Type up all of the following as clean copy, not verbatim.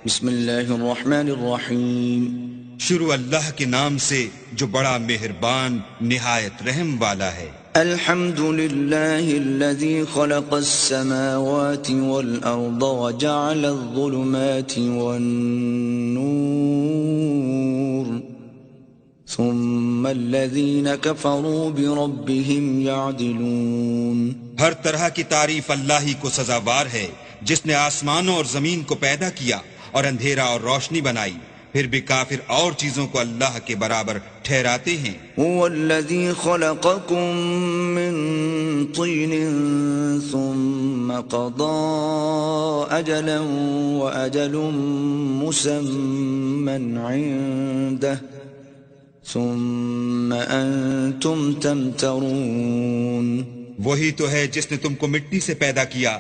بسم اللہ الرحمن الرحیم. شروع اللہ کے نام سے جو بڑا مہربان نہایت رحم والا ہے. الحمد للہ الذی خلق السماوات والارض وجعل الظلمات والنور ثم الذین کفروا بربهم یعدلون. ہر طرح کی تعریف اللہ ہی کو سزاوار ہے جس نے آسمانوں اور زمین کو پیدا کیا اور اندھیرا اور روشنی بنائی، پھر بھی کافر اور چیزوں کو اللہ کے برابر ٹھہراتے ہیں. هو الذي خلقكم من طين ثم قضى أجلا وأجل مسمى عنده ثم أنتم تمترون. وہی تو ہے جس نے تم کو مٹی سے پیدا کیا،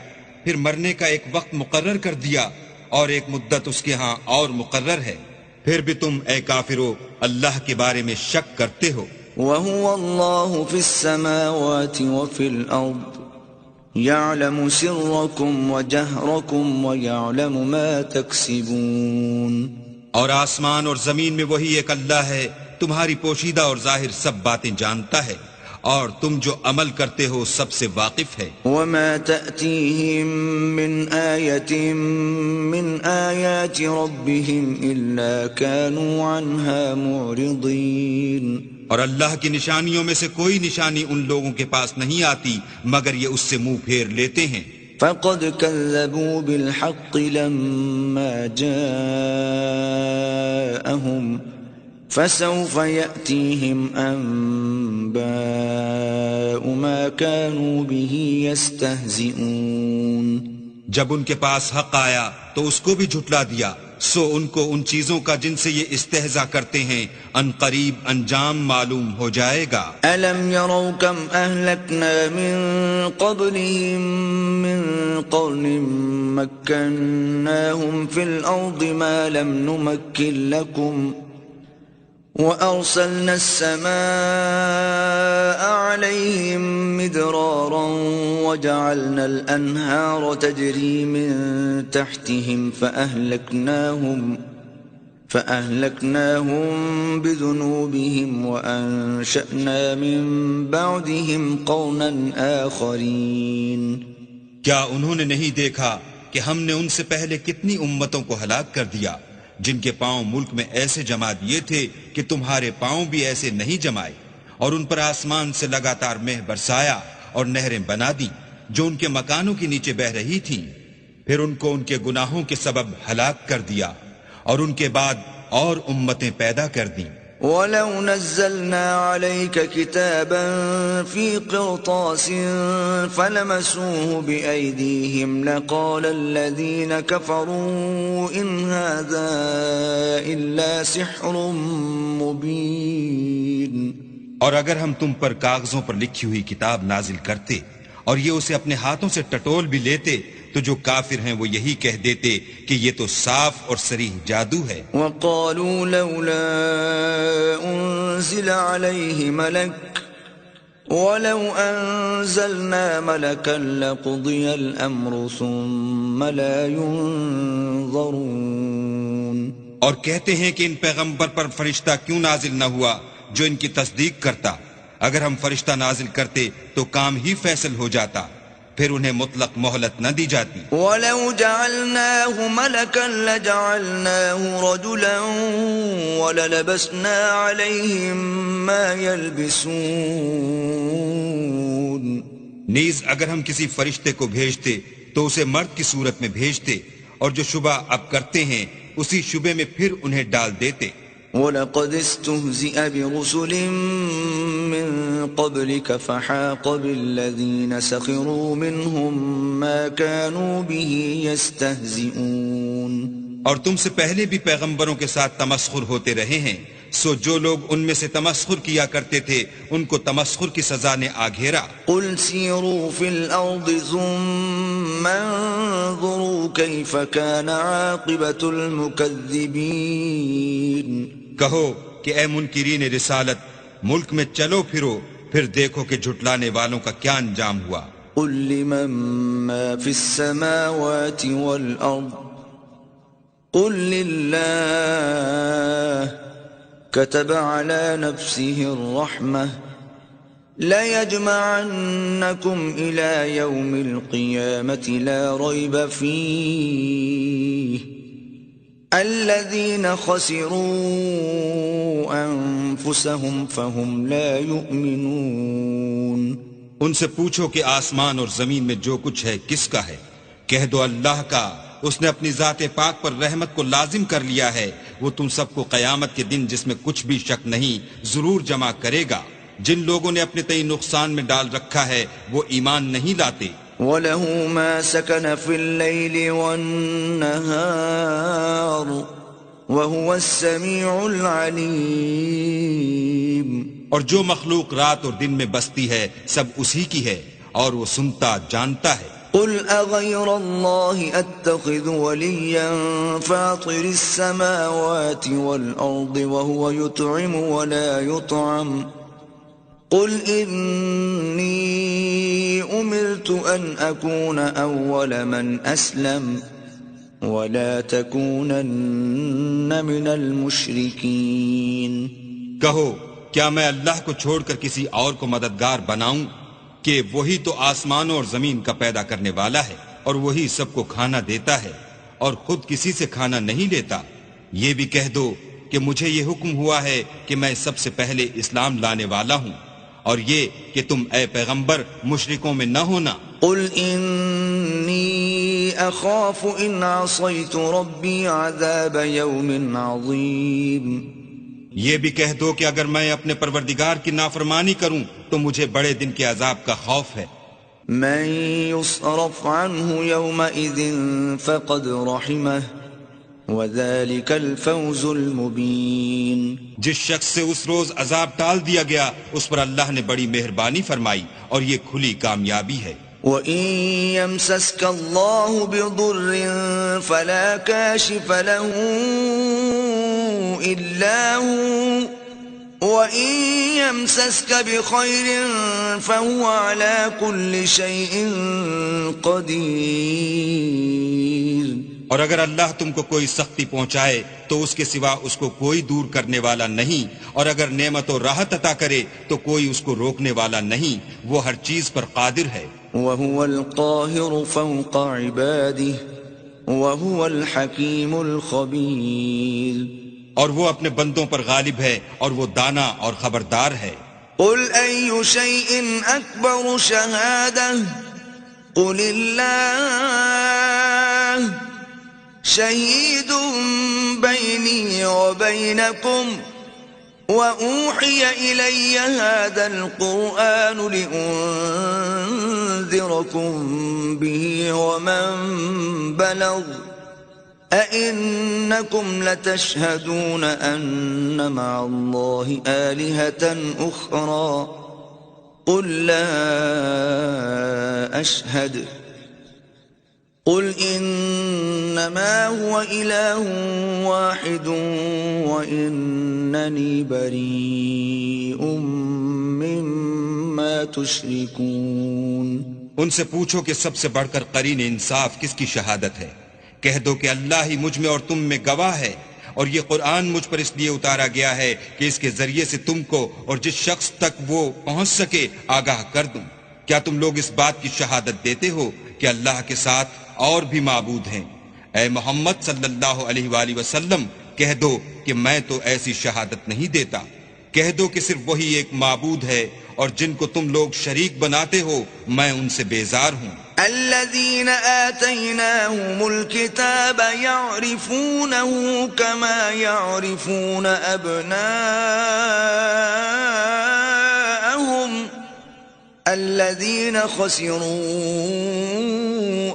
پھر مرنے کا ایک وقت مقرر کر دیا اور ایک مدت اس کے ہاں اور مقرر ہے، پھر بھی تم اے کافرو اللہ کے بارے میں شک کرتے ہو. وهو الله في السماوات وفي الأرض يعلم سركم وجهركم ويعلم ما تكسبون. اور آسمان اور زمین میں وہی ایک اللہ ہے، تمہاری پوشیدہ اور ظاہر سب باتیں جانتا ہے، اور تم جو عمل کرتے ہو سب سے واقف ہے. وما تأتيهم من آية من آيات ربهم إلا كانوا عنها معرضين. اور اللہ کی نشانیوں میں سے کوئی نشانی ان لوگوں کے پاس نہیں آتی مگر یہ اس سے منہ پھیر لیتے ہیں. فقد كذبوا بالحق لما جاءهم فسوف يأتيهم أنباء ما كانوا به يستهزئون. جب ان کے پاس حق آیا تو اس کو بھی جھٹلا دیا، سو ان کو ان چیزوں کا جن سے یہ استہزاء کرتے ہیں ان قریب انجام معلوم ہو جائے گا. ألم يروا كم أهلكنا من قبلهم من قرن مكناهم في الأرض ما لم نمكن لكم وأرسلنا السماء عليهم مدرارا وجعلنا الأنهار تجري من تحتهم فأهلكناهم بذنوبهم وأنشأنا من بعدهم قرنا آخرين. کیا انہوں نے نہیں دیکھا کہ ہم نے ان سے پہلے کتنی امتوں کو ہلاک کر دیا جن کے پاؤں ملک میں ایسے جما دیے تھے کہ تمہارے پاؤں بھی ایسے نہیں جمائے، اور ان پر آسمان سے لگاتار مہ برسایا اور نہریں بنا دی جو ان کے مکانوں کے نیچے بہ رہی تھیں، پھر ان کو ان کے گناہوں کے سبب ہلاک کر دیا اور ان کے بعد اور امتیں پیدا کر دیں. وَلَوْ نَزَّلْنَا عَلَيْكَ كِتَابًا فِي قِرْطَاسٍ فَلَمَسُوهُ بِأَيْدِيهِمْ لَقَالَ الَّذِينَ كَفَرُوا إِنْ هَذَا إِلَّا سِحْرٌ مُبِينٌ. اور اگر ہم تم پر کاغذوں پر لکھی ہوئی کتاب نازل کرتے اور یہ اسے اپنے ہاتھوں سے ٹٹول بھی لیتے تو جو کافر ہیں وہ یہی کہہ دیتے کہ یہ تو صاف اور صریح جادو ہے. وَقَالُوا لَوْلَا أُنزِلَ عَلَيْهِ مَلَكٌ وَلَوْ أَنزَلْنَا مَلَكًا لَقُضِيَ الْأَمْرُ ثُمَّ لَا يُنظَرُونَ. اور کہتے ہیں کہ ان پیغمبر پر فرشتہ کیوں نازل نہ ہوا جو ان کی تصدیق کرتا، اگر ہم فرشتہ نازل کرتے تو کام ہی فیصل ہو جاتا، پھر انہیں مطلق مہلت نہ دی جاتی. وَلَوْ جَعَلْنَاهُ مَلَكًا لَجَعَلْنَاهُ رَجُلًا وَلَلَبَسْنَا عَلَيْهِمْ مَا يَلْبِسُونَ. نیز اگر ہم کسی فرشتے کو بھیجتے تو اسے مرد کی صورت میں بھیجتے، اور جو شبہ اب کرتے ہیں اسی شبے میں پھر انہیں ڈال دیتے. وَلَقَدِ اسْتُهْزِئَ بِرُسُلٍ مِّن قَبْلِكَ فَحَاقَ بِالَّذِينَ سَخِرُوا مِنْهُمْ مَا كَانُوا بِهِ يَسْتَهْزِئُونَ. اور تم سے پہلے بھی پیغمبروں کے ساتھ تمسخر ہوتے رہے ہیں، سو جو لوگ ان میں سے تمسخر کیا کرتے تھے ان کو تمسخر کی سزا نے آ گھیرا. قُلْ سِيرُوا فِي الْأَرْضِ ثُمَّ انظُرُوا كَيْفَ كَانَ عَاقِبَةُ الْمُكَذِّبِينَ. کہو کہ اے منکرین رسالت، ملک میں چلو پھرو، پھر دیکھو کہ جھٹلانے والوں کا کیا انجام ہوا. قُلْ لِمَن مَّا فِي السَّمَاوَاتِ وَالْأَرْضِ قل لله كتب على نفسه الرحمة ليجمعنكم إلى يوم القيامة لا ريب فيه الذين خسروا أنفسهم فهم لا يؤمنون۔ ان سے پوچھو کہ آسمان اور زمین میں جو کچھ ہے کس کا ہے؟ کہہ دو اللہ کا، اس نے اپنی ذات پاک پر رحمت کو لازم کر لیا ہے، وہ تم سب کو قیامت کے دن جس میں کچھ بھی شک نہیں ضرور جمع کرے گا۔ جن لوگوں نے اپنے تئیں نقصان میں ڈال رکھا ہے وہ ایمان نہیں لاتے۔ وَلَهُ مَا سَكَنَ فِي اللَّيْلِ وَالنَّهَارِ وَهُوَ السَّمِيعُ الْعَلِيمُ۔ اور جو مخلوق رات اور دن میں بستی ہے سب اسی کی ہے اور وہ سنتا جانتا ہے۔ قل أغير الله أتخذ وليا فاطر السماوات والأرض وهو يطعم ولا يطعم قل إني أمرت أن أكون أول من أسلم ولا تكونن من المشركين۔ کہو کیا میں اللہ کو چھوڑ کر کسی اور کو مددگار بناؤں کہ وہی تو آسمانوں اور زمین کا پیدا کرنے والا ہے اور وہی سب کو کھانا دیتا ہے اور خود کسی سے کھانا نہیں لیتا۔ یہ بھی کہہ دو کہ مجھے یہ حکم ہوا ہے کہ میں سب سے پہلے اسلام لانے والا ہوں، اور یہ کہ تم اے پیغمبر مشرکوں میں نہ ہونا۔ قل إني أخاف إن عصيت ربي عذاب يوم عظيم۔ یہ بھی کہہ دو کہ اگر میں اپنے پروردگار کی نافرمانی کروں تو مجھے بڑے دن کے عذاب کا خوف ہے۔ من يصرف عنه يومئذ فقد رحمه وذلك الفوز المبين۔ جس شخص سے اس روز عذاب ٹال دیا گیا اس پر اللہ نے بڑی مہربانی فرمائی اور یہ کھلی کامیابی ہے۔ وَإِن يَمْسَسْكَ اللَّهُ بِضُرٍّ فَلَا كَاشِفَ لَهُ إِلَّا هُوَ وَإِن يَمْسَسْكَ بِخَيْرٍ فَهُوَ عَلَى كُلِّ شَيْءٍ قَدِيرٌ۔ اور اگر اللہ تم کو کوئی سختی پہنچائے تو اس کے سوا اس کو کوئی دور کرنے والا نہیں، اور اگر نعمت و راحت عطا کرے تو کوئی اس کو روکنے والا نہیں، وہ ہر چیز پر قادر ہے۔ وَهُوَ الْقَاهِرُ فَوْقَ عِبَادِهِ وَهُوَ الْحَكِيمُ الْخَبِيرُ۔ اور وہ اپنے بندوں پر غالب ہے اور وہ دانا اور خبردار ہے۔ قُلْ أَيُّ شَيْءٍ أَكْبَرُ شَهَادَةً قُلِ اللَّهُ شَهِيدٌ بَيْنِي وَبَيْنَكُمْ وَأُوحِيَ إِلَيَّ هَذَا الْقُرْآنُ لِأُنذِرَكُم بِهِ وَمَن بَلَغَ أَإِنَّكُمْ لَتَشْهَدُونَ أَنَّ مَعَ اللَّهِ آلِهَةً أُخْرَى قُل لَّا أَشْهَدُ قُلْ إِنَّمَا هُوَ إِلَٰهٌ وَاحِدٌ وَإِنَّنِي بَرِيءٌ مِّمَّا تُشْرِكُونَ۔ ان سے پوچھو کہ سب سے بڑھ کر قرین انصاف کس کی شہادت ہے؟ کہہ دو کہ اللہ ہی مجھ میں اور تم میں گواہ ہے، اور یہ قرآن مجھ پر اس لیے اتارا گیا ہے کہ اس کے ذریعے سے تم کو اور جس شخص تک وہ پہنچ سکے آگاہ کر دوں۔ کیا تم لوگ اس بات کی شہادت دیتے ہو کہ اللہ کے ساتھ اور بھی معبود ہیں؟ اے محمد صلی اللہ علیہ وآلہ وسلم کہہ دو کہ میں تو ایسی شہادت نہیں دیتا۔ کہہ دو کہ صرف وہی ایک معبود ہے، اور جن کو تم لوگ شریک بناتے ہو میں ان سے بیزار ہوں۔ الذين آتيناهم الكتاب يعرفونه كما يعرفون أبناءهم الذين خسروا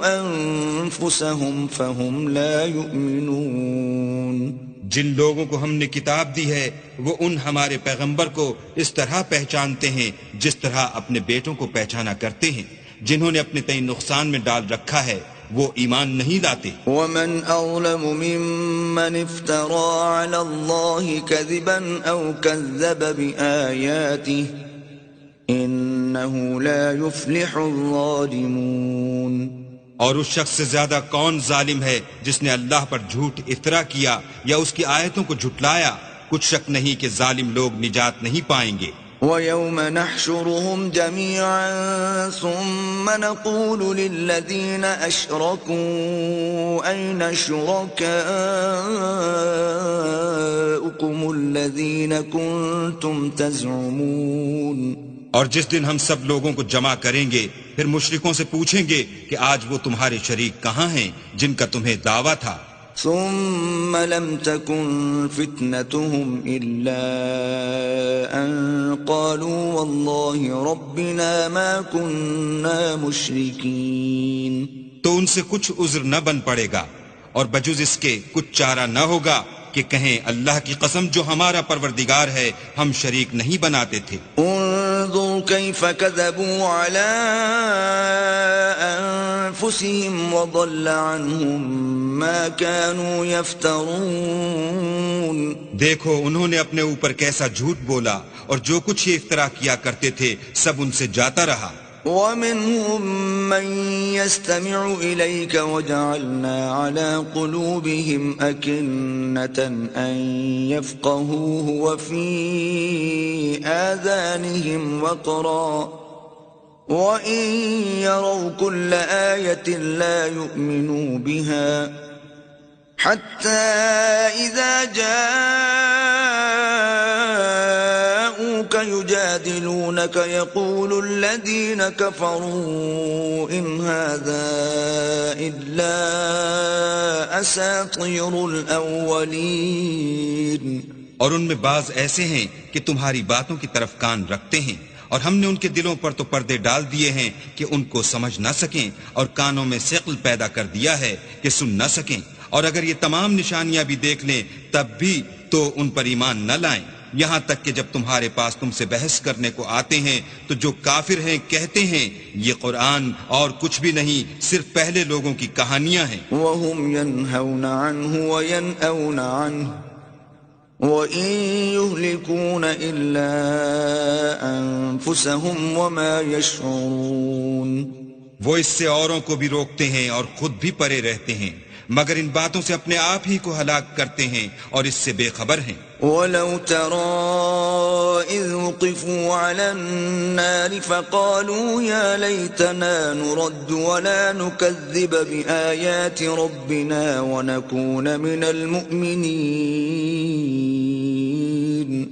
أنفسهم فهم لا يؤمنون۔ جن لوگوں کو ہم نے کتاب دی ہے وہ ان ہمارے پیغمبر کو اس طرح پہچانتے ہیں جس طرح اپنے بیٹوں کو پہچانا کرتے ہیں۔ جنہوں نے اپنے تئیں نقصان میں ڈال رکھا ہے وہ ایمان نہیں لاتے۔ ومن أظلم ممن افترى على الله كذبا أو كذب بآياته إنه لا يفلح الظالمون۔ اور اس شخص سے زیادہ کون ظالم ہے جس نے اللہ پر جھوٹ افترا کیا یا اس کی آیتوں کو جھٹلایا؟ کچھ شک نہیں کہ ظالم لوگ نجات نہیں پائیں گے۔ وَيَوْمَ نَحْشُرُهُمْ جَمِيعًا ثُمَّ نَقُولُ لِلَّذِينَ أَشْرَكُوا أَيْنَ شُرَكَاؤُكُمُ الَّذِينَ كُنتُمْ تَزْعُمُونَ۔ اور جس دن ہم سب لوگوں کو جمع کریں گے پھر مشرکوں سے پوچھیں گے کہ آج وہ تمہارے شریک کہاں ہیں جن کا تمہیں دعویٰ تھا؟ ثم لم تكن فتنتهم إلا أن قالوا والله ربنا ما كنا مشركين۔ تو ان سے کچھ عذر نہ بن پڑے گا اور بجز اس کے کچھ چارہ نہ ہوگا کہ کہیں اللہ کی قسم جو ہمارا پروردگار ہے ہم شریک نہیں بناتے تھے۔ انظر كيف كذبوا على أنفسهم وضل عنهم ما كانوا يفترون۔ دیکھو انہوں نے اپنے اوپر کیسا جھوٹ بولا اور جو کچھ یہ افترا کیا کرتے تھے سب ان سے جاتا رہا۔ وَمِنْهُمْ مَنْ يَسْتَمِعُ إِلَيْكَ وَجَعَلْنَا عَلَى قُلُوبِهِمْ أَكِنَّةً أَنْ يَفْقَهُوهُ وَفِي آذَانِهِمْ وَقْرًا وَإِنْ يَرَوْا كُلَّ آيَةٍ لَا يُؤْمِنُوا بِهَا حَتَّى إِذَا جاءوك يجادلونك يقول الذين كفروا إن هذا إلا أساطير الأولين۔ اور ان میں بعض ایسے ہیں کہ تمہاری باتوں کی طرف کان رکھتے ہیں اور ہم نے ان کے دلوں پر تو پردے ڈال دیے ہیں کہ ان کو سمجھ نہ سکیں اور کانوں میں ثقل پیدا کر دیا ہے کہ سن نہ سکیں، اور اگر یہ تمام نشانیاں بھی دیکھ لیں تب بھی تو ان پر ایمان نہ لائیں، یہاں تک کہ جب تمہارے پاس تم سے بحث کرنے کو آتے ہیں تو جو کافر ہیں کہتے ہیں یہ قرآن اور کچھ بھی نہیں صرف پہلے لوگوں کی کہانیاں ہیں۔ وَهُمْ يَنْهَوْنَ عَنْهُ وَيَنْأَوْنَ عَنْهُ وَإِنْ يُهْلِكُونَ إِلَّا أَنفُسَهُمْ وَمَا يَشْعُرُونَ۔ وہ اس سے اوروں کو بھی روکتے ہیں اور خود بھی پرے رہتے ہیں مگر ان باتوں سے اپنے آپ ہی کو ہلاک کرتے ہیں اور اس سے بے خبر ہیں۔ وَلَوْ تَرَىٰ إِذْ وُقِفُوا عَلَى النَّارِ فَقَالُوا يَا لَيْتَنَا نُرَدُّ وَلَا نُكَذِّبَ بِآيَاتِ رَبِّنَا وَنَكُونَ مِنَ الْمُؤْمِنِينَ۔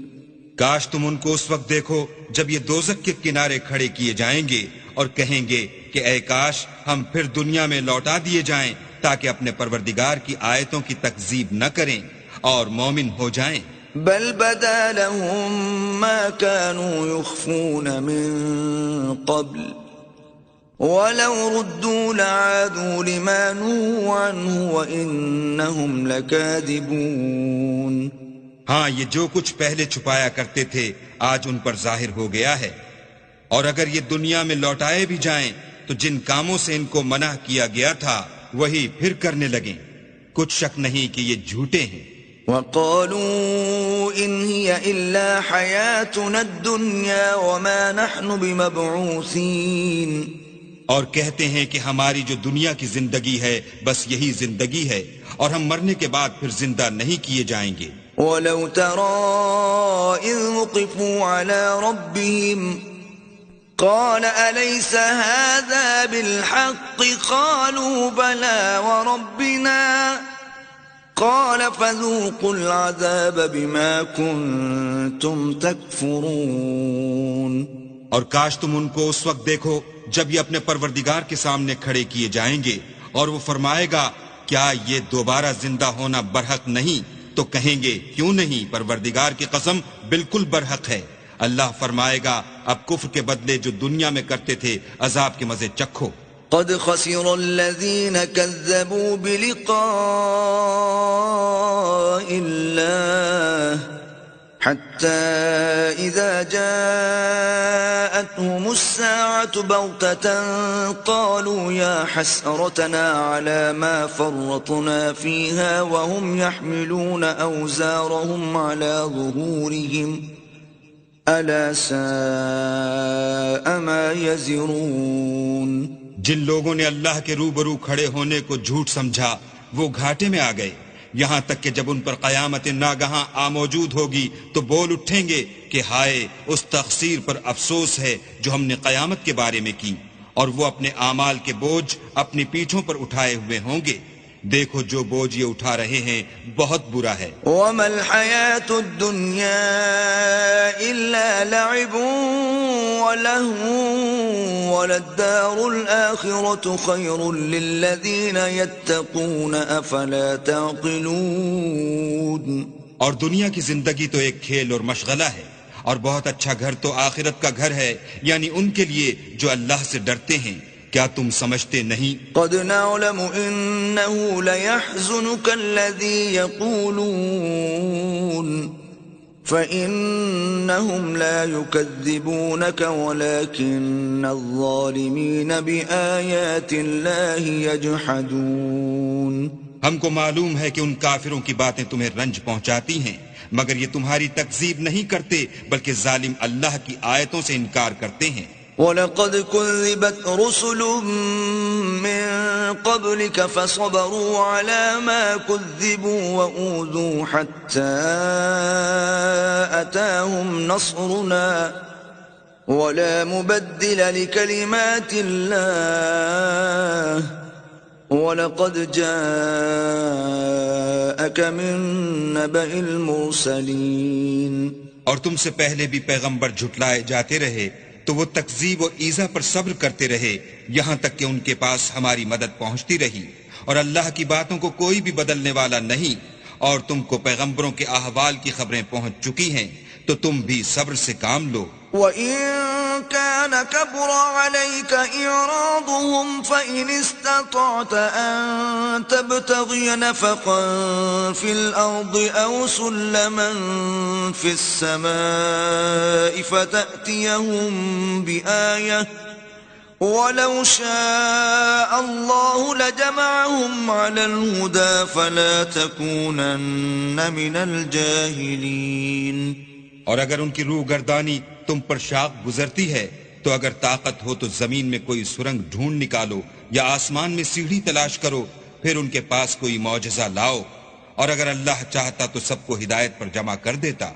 کاش تم ان کو اس وقت دیکھو جب یہ دوزخ کے کنارے کھڑے کیے جائیں گے اور کہیں گے کہ اے کاش ہم پھر دنیا میں لوٹا دیے جائیں تاکہ اپنے پروردگار کی آیتوں کی تکذیب نہ کریں اور مومن ہو جائیں۔ بل بدا لهم ما كانوا يخفون من قبل ولو ردوا لعادوا لما نهوا عنه وإنهم لكاذبون۔ ہاں یہ جو کچھ پہلے چھپایا کرتے تھے آج ان پر ظاہر ہو گیا ہے، اور اگر یہ دنیا میں لوٹائے بھی جائیں تو جن کاموں سے ان کو منع کیا گیا تھا وہی پھر کرنے لگیں، کچھ شک نہیں کہ یہ جھوٹے ہیں۔ وَقَالُوا إِنْ هِيَ إِلَّا حَيَاتُنَا الدُّنْيَا وَمَا نَحْنُ بِمَبْعُوثِينَ۔ اور کہتے ہیں کہ ہماری جو دنیا کی زندگی ہے بس یہی زندگی ہے اور ہم مرنے کے بعد پھر زندہ نہیں کیے جائیں گے۔ وَلَوْ تَرَىٰ إِذْ وُقِفُوا عَلَىٰ رَبِّهِمْ قال أليس هذا بالحق قالوا بلى وربنا قال فذوقوا العذاب بما كنتم تكفرون۔ اور کاش تم ان کو اس وقت دیکھو جب یہ اپنے پروردگار کے سامنے کھڑے کیے جائیں گے اور وہ فرمائے گا کیا یہ دوبارہ زندہ ہونا برحق نہیں؟ تو کہیں گے کیوں نہیں، پروردگار کی قسم بالکل برحق ہے۔ اللہ فرمائے گا اب کفر کے بدلے جو دنیا میں کرتے تھے عذاب کے مزے چکھو۔ قد خسر الذين كذبوا بلقاء الله حتى إذا جاءتهم الساعة بغتة قالوا يا حسرتنا على ما فرطنا فيها وهم يحملون أوزارهم على ظهورهم ألا ساء ما يزرون۔ جن لوگوں نے اللہ کے روبرو کھڑے ہونے کو جھوٹ سمجھا وہ گھاٹے میں آ گئے، یہاں تک کہ جب ان پر قیامت ناگہاں آ موجود ہوگی تو بول اٹھیں گے کہ ہائے اس تقصیر پر افسوس ہے جو ہم نے قیامت کے بارے میں کی، اور وہ اپنے اعمال کے بوجھ اپنی پیٹھوں پر اٹھائے ہوئے ہوں گے۔ دیکھو جو بوجھ یہ اٹھا رہے ہیں بہت برا ہے۔ وما الحياة الدنيا إلا لعب ولهو وللدار الآخرة خير للذين يتقون أفلا تعقلون۔ اور دنیا کی زندگی تو ایک کھیل اور مشغلہ ہے، اور بہت اچھا گھر تو آخرت کا گھر ہے، یعنی ان کے لیے جو اللہ سے ڈرتے ہیں۔ کیا تم سمجھتے نہیں؟ قد نعلم إنه ليحزنك الذي يقولون فإنهم لا يكذبونك ولكن الظالمين بآيات الله يجحدون۔ ہم کو معلوم ہے کہ ان کافروں کی باتیں تمہیں رنج پہنچاتی ہیں، مگر یہ تمہاری تکذیب نہیں کرتے بلکہ ظالم اللہ کی آیتوں سے انکار کرتے ہیں۔ وَلَقَدْ كُذِّبَتْ رُسُلٌ مِّن قَبْلِكَ فَصَبَرُوا عَلَى مَا كُذِّبُوا وَأُوذُوا حَتَّى أَتَاهُمْ نَصْرُنَا وَلَا مُبَدِّلَ لِكَلِمَاتِ اللَّهِ وَلَقَدْ جَاءَكَ مِن نَّبَإِ الْمُرْسَلِينَ۔ اور تم سے پہلے بھی پیغمبر جھٹلائے جاتے رہے تو وہ تکذیب و ایذا پر صبر کرتے رہے، یہاں تک کہ ان کے پاس ہماری مدد پہنچتی رہی، اور اللہ کی باتوں کو کوئی بھی بدلنے والا نہیں، اور تم کو پیغمبروں کے احوال کی خبریں پہنچ چکی ہیں تو تم بھی صبر سے کام لو۔ وَإِن كَانَ كَبُرَ عَلَيْكَ إِعْرَاضُهُمْ فَإِنِ اسْتَطَعْتَ أَن تَبْتَغِيَ نَفَقًا فِي الْأَرْضِ أَوْ سُلَّمًا فِي السَّمَاءِ فَتَأْتِيَهُم بِآيَةٍ وَلَوْ شَاءَ اللَّهُ لَجَمَعَهُمْ عَلَى الْهُدَى فَلَا تَكُونَنَّ مِنَ الْجَاهِلِينَ۔ اور اگر ان کی روح گردانی تم پر شاق گزرتی ہے تو اگر طاقت ہو تو زمین میں کوئی سرنگ ڈھونڈ نکالو یا آسمان میں سیڑھی تلاش کرو، پھر ان کے پاس کوئی معجزہ لاؤ، اور اگر اللہ چاہتا تو سب کو ہدایت پر جمع کر دیتا،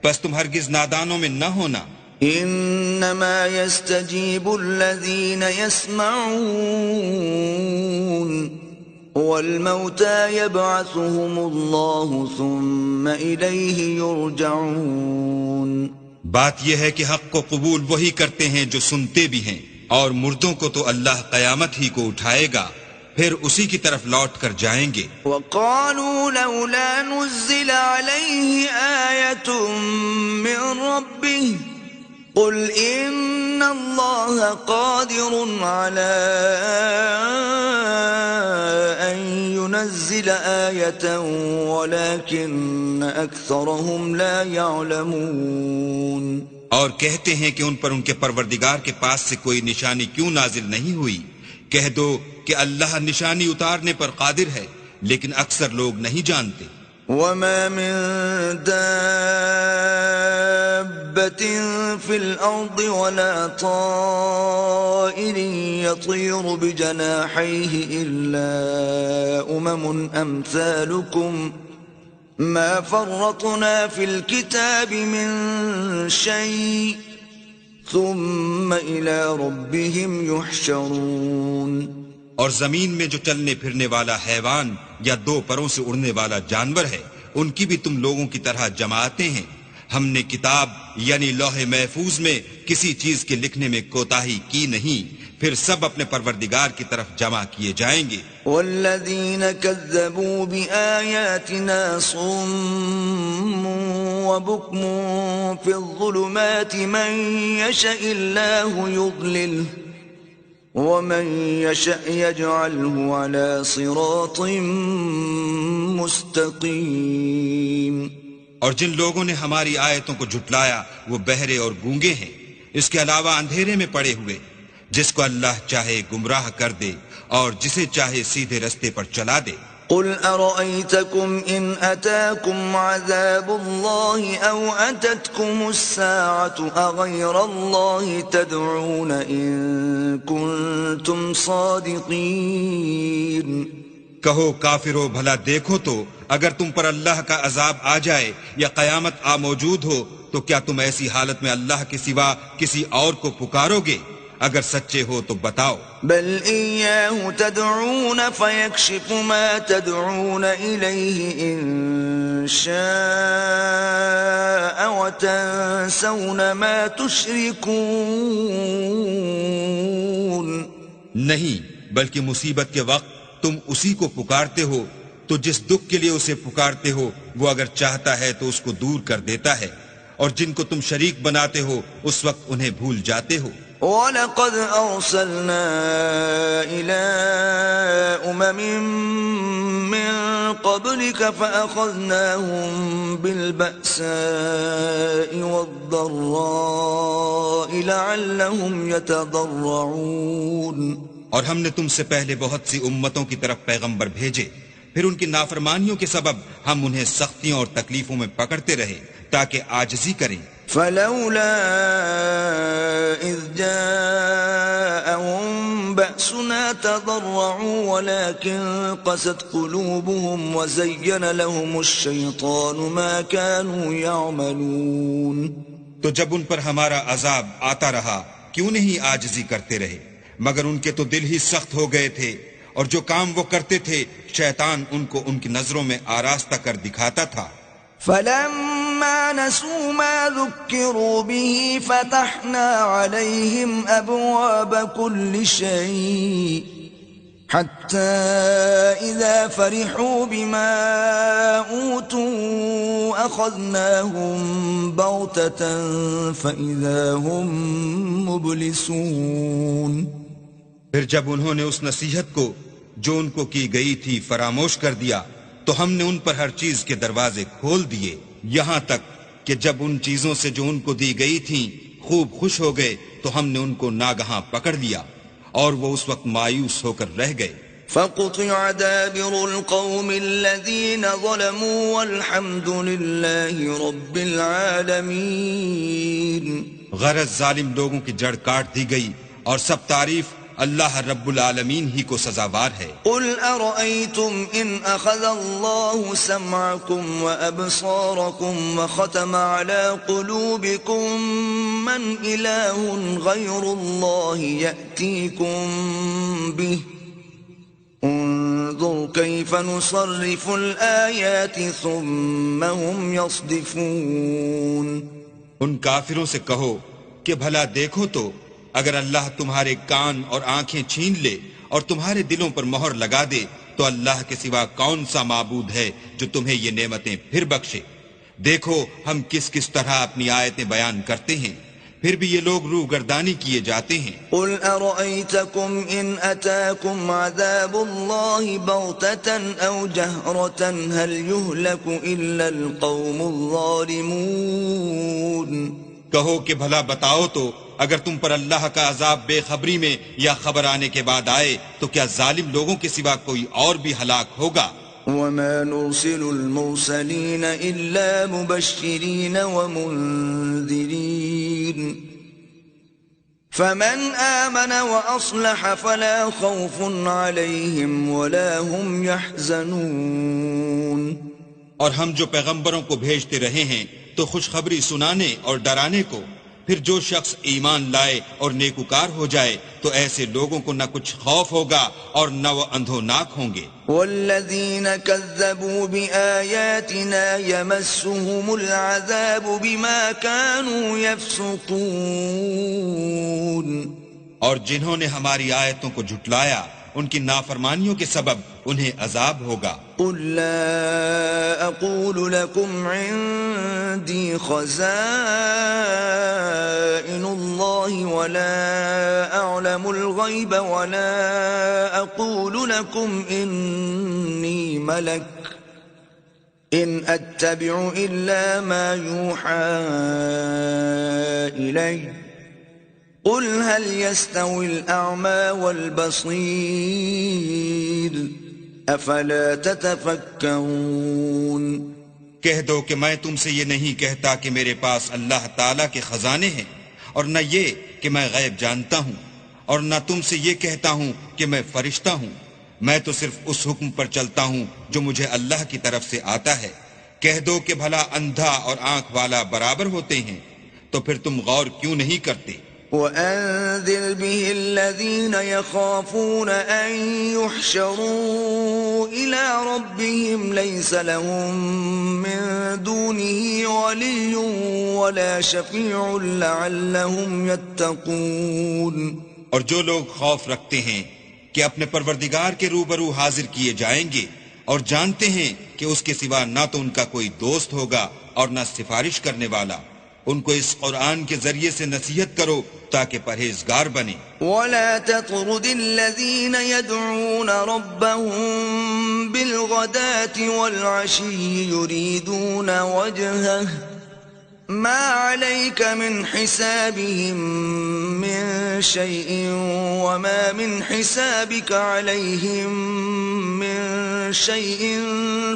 بس تم ہرگز نادانوں میں نہ ہونا۔ انما يستجيب الذين يسمعون والموتى يبعثهم الله ثم إليه يرجعون۔ بات یہ ہے کہ حق کو قبول وہی کرتے ہیں جو سنتے بھی ہیں، اور مردوں کو تو اللہ قیامت ہی کو اٹھائے گا، پھر اسی کی طرف لوٹ کر جائیں گے۔ وقالوا لولا نزل عليه آية من ربه قل إن الله قادر على أن ينزل آية ولكن أكثرهم لا يعلمون۔ اور کہتے ہیں کہ ان پر ان کے پروردگار کے پاس سے کوئی نشانی کیوں نازل نہیں ہوئی؟ کہہ دو کہ اللہ نشانی اتارنے پر قادر ہے، لیکن اکثر لوگ نہیں جانتے۔ وما من دابة في الأرض ولا طائر يطير بجناحيه إلا أمثالكم ما فرطنا في الكتاب من شيء ثم إلى ربهم يحشرون۔ اور زمین میں جو چلنے پھرنے والا حیوان یا دو پروں سے اڑنے والا جانور ہے، ان کی بھی تم لوگوں کی طرح جماعتیں ہیں۔ ہم نے کتاب یعنی لوح محفوظ میں کسی چیز کے لکھنے میں کوتاہی کی نہیں، پھر سب اپنے پروردگار کی طرف جمع کیے جائیں گے۔ والذین کذبوا بآیاتنا صم وبکم فی الظلمات من یشاء اللہ یضللہ ومن يشأ يجعله على صراط مستقيم۔ اور جن لوگوں نے ہماری آیتوں کو جھٹلایا وہ بہرے اور گونگے ہیں، اس کے علاوہ اندھیرے میں پڑے ہوئے، جس کو اللہ چاہے گمراہ کر دے اور جسے چاہے سیدھے رستے پر چلا دے۔ قل أرأيتكم إن أتاكم عذاب الله أو أتتكم الساعة أغير الله تدعون إن كنتم صادقين کہو کافرو بھلا دیکھو تو اگر تم پر اللہ کا عذاب آ جائے یا قیامت آ موجود ہو تو کیا تم ایسی حالت میں اللہ کے سوا کسی اور کو پکارو گے؟ اگر سچے ہو تو بتاؤ. بل إياه تدعون فيكشف ما تدعون إليه إن شاء وتنسون ما تشركون. نہیں بلکہ مصیبت کے وقت تم اسی کو پکارتے ہو تو جس دکھ کے لیے اسے پکارتے ہو وہ اگر چاہتا ہے تو اس کو دور کر دیتا ہے، اور جن کو تم شریک بناتے ہو اس وقت انہیں بھول جاتے ہو. وَلَقَدْ أَرْسَلْنَا إِلَىٰ أُمَمٍ مِّن قَبْلِكَ فَأَخَذْنَاهُم بِالْبَأْسَاءِ وَالضَّرَّاءِ لَعَلَّهُمْ يَتَضَرَّعُونَ. اور ہم نے تم سے پہلے بہت سی امتوں کی طرف پیغمبر بھیجے، پھر ان کی نافرمانیوں کے سبب ہم انہیں سختیوں اور تکلیفوں میں پکڑتے رہے تاکہ عاجزی کریں. فلولا إذ جاءهم بأسنا تضرعوا ولكن قست قلوبهم وزين لهم الشيطان ما كانوا يعملون. تو جب ان پر ہمارا عذاب آتا رہا کیوں نہیں عاجزی کرتے رہے، مگر ان کے تو دل ہی سخت ہو گئے تھے، اور جو کام وہ کرتے تھے شیطان ان کو ان کی نظروں میں آراستہ کر دکھاتا تھا. فلما نسوا ما ذكروا به فتحنا عليهم أبواب كل شيء حتى إذا فرحوا بما أوتوا أخذناهم بغتة فإذا هم مبلسون. پھر جب انہوں نے اس نصیحت کو جو ان کو کی گئی تھی فراموش کر دیا تو ہم نے ان پر ہر چیز کے دروازے کھول دیے، یہاں تک کہ جب ان چیزوں سے جو ان کو دی گئی تھیں خوب خوش ہو گئے تو ہم نے ان کو ناگہاں پکڑ لیا اور وہ اس وقت مایوس ہو کر رہ گئے. فقطع دابر القوم الذين ظلموا والحمد لله رب العالمين. غرض ظالم لوگوں کی جڑ کاٹ دی گئی اور سب تعریف اللہ رب العالمین ہی کو سزاوار ہے. قل أرأيتم إن أخذ الله سمعكم وأبصاركم وختم على قلوبكم من إله غير الله يأتيكم به انظر كيف نصرف الآيات ثم هم يصدفون. ان کافروں سے کہو کہ بھلا دیکھو تو اگر اللہ تمہارے کان اور آنکھیں چھین لے اور تمہارے دلوں پر مہر لگا دے تو اللہ کے سوا کون سا معبود ہے جو تمہیں یہ نعمتیں پھر بخشے. دیکھو ہم کس کس طرح اپنی آیتیں بیان کرتے ہیں، پھر بھی یہ لوگ روگردانی کیے جاتے ہیں. قل أرأيتكم إن أتاكم عذاب الله بغتة أو جهرة هل يهلك إلا القوم الظالمون. کہو کہ بھلا بتاؤ تو اگر تم پر اللہ کا عذاب بے خبری میں یا خبر آنے کے بعد آئے تو کیا ظالم لوگوں کے سوا کوئی اور بھی ہلاک ہوگا؟ وما نرسل المرسلين إلا مبشرين ومنذرين فمن آمن وأصلح فلا خوف عليهم ولا هم يحزنون. اور ہم جو پیغمبروں کو بھیجتے رہے ہیں تو خوشخبری سنانے اور ڈرانے کو، پھر جو شخص ایمان لائے اور نیکوکار ہو جائے تو ایسے لوگوں کو نہ کچھ خوف ہوگا اور نہ وہ اندھوناک ہوں گے. والذین كذبوا بآیاتنا يمسهم العذاب بما كانوا يفسقون. اور جنہوں نے ہماری آیتوں کو جھٹلایا ان کی نافرمانیوں کے سبب انہیں عذاب ہوگا. قل لا أقول لكم عندي خزائن الله ولا أعلم الغيب ولا أقول لكم إني ملك إن أتبع إلا ما يوحى إلي قل هل يستوي الأعمى والبصير أفلا تتفكرون کہہ دو کہ میں تم سے یہ نہیں کہتا کہ میرے پاس اللہ تعالیٰ کے خزانے ہیں، اور نہ یہ کہ میں غیب جانتا ہوں، اور نہ تم سے یہ کہتا ہوں کہ میں فرشتہ ہوں، میں تو صرف اس حکم پر چلتا ہوں جو مجھے اللہ کی طرف سے آتا ہے۔ کہہ دو کہ بھلا اندھا اور آنکھ والا برابر ہوتے ہیں، تو پھر تم غور کیوں نہیں کرتے؟ وأنذر به الذين يخافون أن يحشروا إلى ربهم ليس لهم من دونه ولي ولا شفيع لعلهم يتقون۔ اور جو لوگ خوف رکھتے ہیں کہ اپنے پروردگار کے روبرو حاضر کیے جائیں گے اور جانتے ہیں کہ اس کے سوا نہ تو ان کا کوئی دوست ہوگا اور نہ سفارش کرنے والا، ان کو اس قرآن کے ذریعے سے نصیحت کرو تاکہ پرہیزگار بنے۔ ولا تطرد الذين يدعون ربهم بالغداة والعشي يريدون وجهه ما عليك من حسابهم من شيء وما من حسابك عليهم من شيء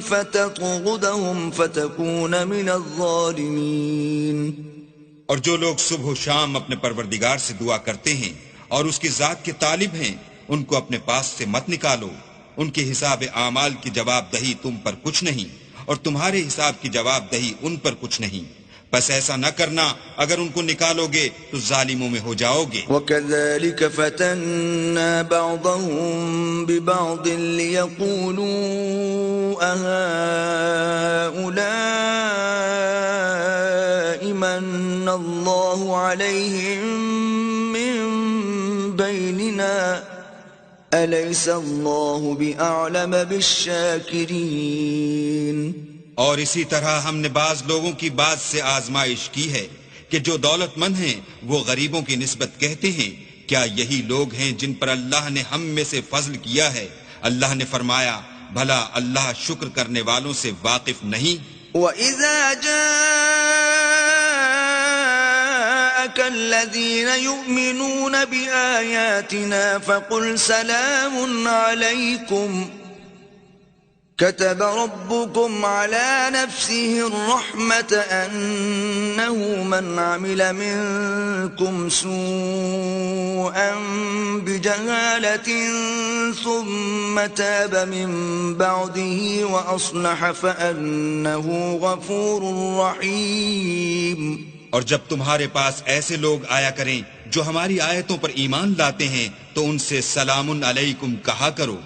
فتطردهم فتكون من الظالمين۔ اور جو لوگ صبح و شام اپنے پروردگار سے دعا کرتے ہیں اور اس کی ذات کے طالب ہیں، ان کو اپنے پاس سے مت نکالو، ان کے حساب اعمال کی جواب دہی تم پر کچھ نہیں، اور تمہارے حساب کی جواب دہی ان پر کچھ نہیں، بس ایسا نہ کرنا، اگر ان کو نکالو گے تو ظالموں میں ہو جاؤ گے۔ وَكَذَلِكَ فَتَنَّا بَعْضَهُمْ بِبَعْضٍ لِيَقُولُوا أَهَؤُلَاءِ مَنَّ اللَّهُ عَلَيْهِمْ مِنْ بَيْنِنَا أَلَيْسَ اللَّهُ بِأَعْلَمَ بِالشَّاكِرِينَ۔ اور اسی طرح ہم نے بعض لوگوں کی بات سے آزمائش کی ہے کہ جو دولت مند ہیں وہ غریبوں کی نسبت کہتے ہیں کیا یہی لوگ ہیں جن پر اللہ نے ہم میں سے فضل کیا ہے؟ اللہ نے فرمایا بھلا اللہ شکر کرنے والوں سے واقف نہیں؟ وَإِذَا جَاءَكَ الَّذِينَ يُؤْمِنُونَ بِآيَاتِنَا فَقُلْ سَلَامٌ عَلَيْكُمْ كتب ربكم على نفسه الرحمة أنه من عمل منكم سوءا بجهالة ثم تاب من بعده وأصلح فأنه غفور رحيم۔ اور جب تمہارے پاس ایسے لوگ آیا کریں جو ہماری آیتوں پر ایمان لاتے ہیں تو ان سے سلام علیکم کہا کرو۔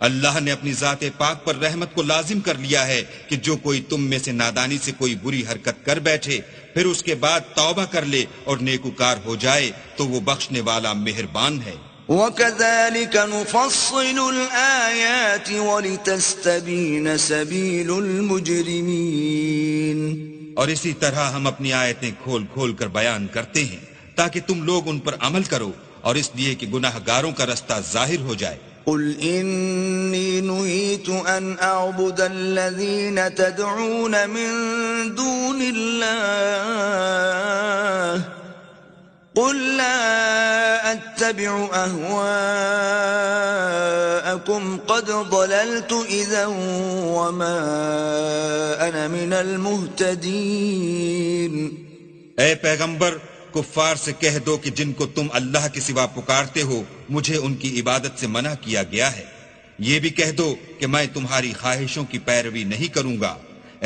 اللہ نے اپنی ذات پاک پر رحمت کو لازم کر لیا ہے کہ جو کوئی تم میں سے نادانی سے کوئی بری حرکت کر بیٹھے پھر اس کے بعد توبہ کر لے اور نیکوکار ہو جائے تو وہ بخشنے والا مہربان ہے۔ وَكَذَلِكَ نُفَصِّلُ الْآيَاتِ وَلِتَسْتَبِينَ سَبِيلُ الْمُجْرِمِينَ۔ اور اسی طرح ہم اپنی آیتیں کھول کھول کر بیان کرتے ہیں تاکہ تم لوگ ان پر عمل کرو، اور اس لیے کہ گناہ گاروں کا رستہ ظاہر ہو جائے۔ قل إني نهيت أن أعبد الذين تدعون من دون الله قل لا أتبع أهواءكم قد ضللت إذا وما أنا من المهتدين۔ اے پیغمبر کفار سے کہہ دو کہ جن کو تم اللہ کے سوا پکارتے ہو مجھے ان کی عبادت سے منع کیا گیا ہے، یہ بھی کہہ دو کہ میں تمہاری خواہشوں کی پیروی نہیں کروں گا،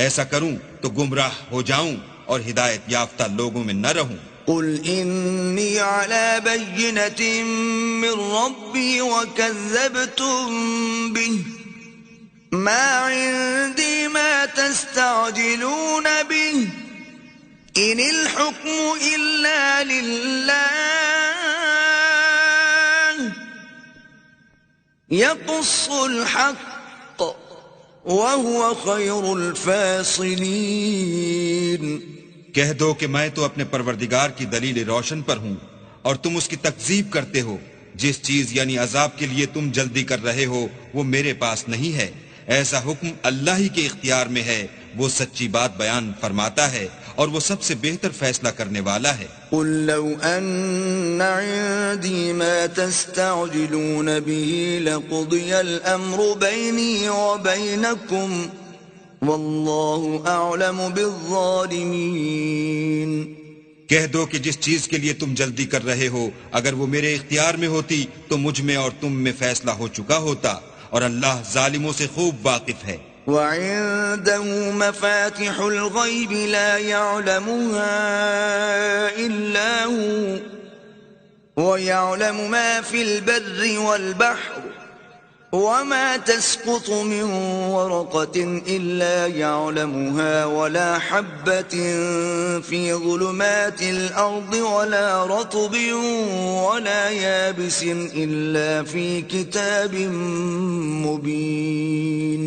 ایسا کروں تو گمراہ ہو جاؤں اور ہدایت یافتہ لوگوں میں نہ رہوں۔ قل إني على بينة من ربي وكذبتم به ما عندي ما تستعجلون به إن الحكم إلا لله يقص الحق وهو خير الفاصلين۔ کہہ دو کہ میں تو اپنے پروردگار کی دلیل روشن پر ہوں اور تم اس کی تکذیب کرتے ہو، جس چیز یعنی عذاب کے لیے تم جلدی کر رہے ہو وہ میرے پاس نہیں ہے، ایسا حکم اللہ ہی کے اختیار میں ہے، وہ سچی بات بیان فرماتا ہے اور وہ سب سے بہتر فیصلہ کرنے والا ہے۔ قل لو أن عندي ما تستعجلون به لقضي الأمر بيني وبينكم والله أعلم بالظالمين۔ کہہ دو کہ جس چیز کے لیے تم جلدی کر رہے ہو اگر وہ میرے اختیار میں ہوتی تو مجھ میں اور تم میں فیصلہ ہو چکا ہوتا، اور اللہ ظالموں سے خوب واقف ہے۔ وعنده مفاتح الغيب لا يعلمها إلا هو ويعلم ما في البر والبحر وما تسقط من ورقة إلا يعلمها ولا حبة في ظلمات الأرض ولا رطب ولا يابس إلا في كتاب مبين۔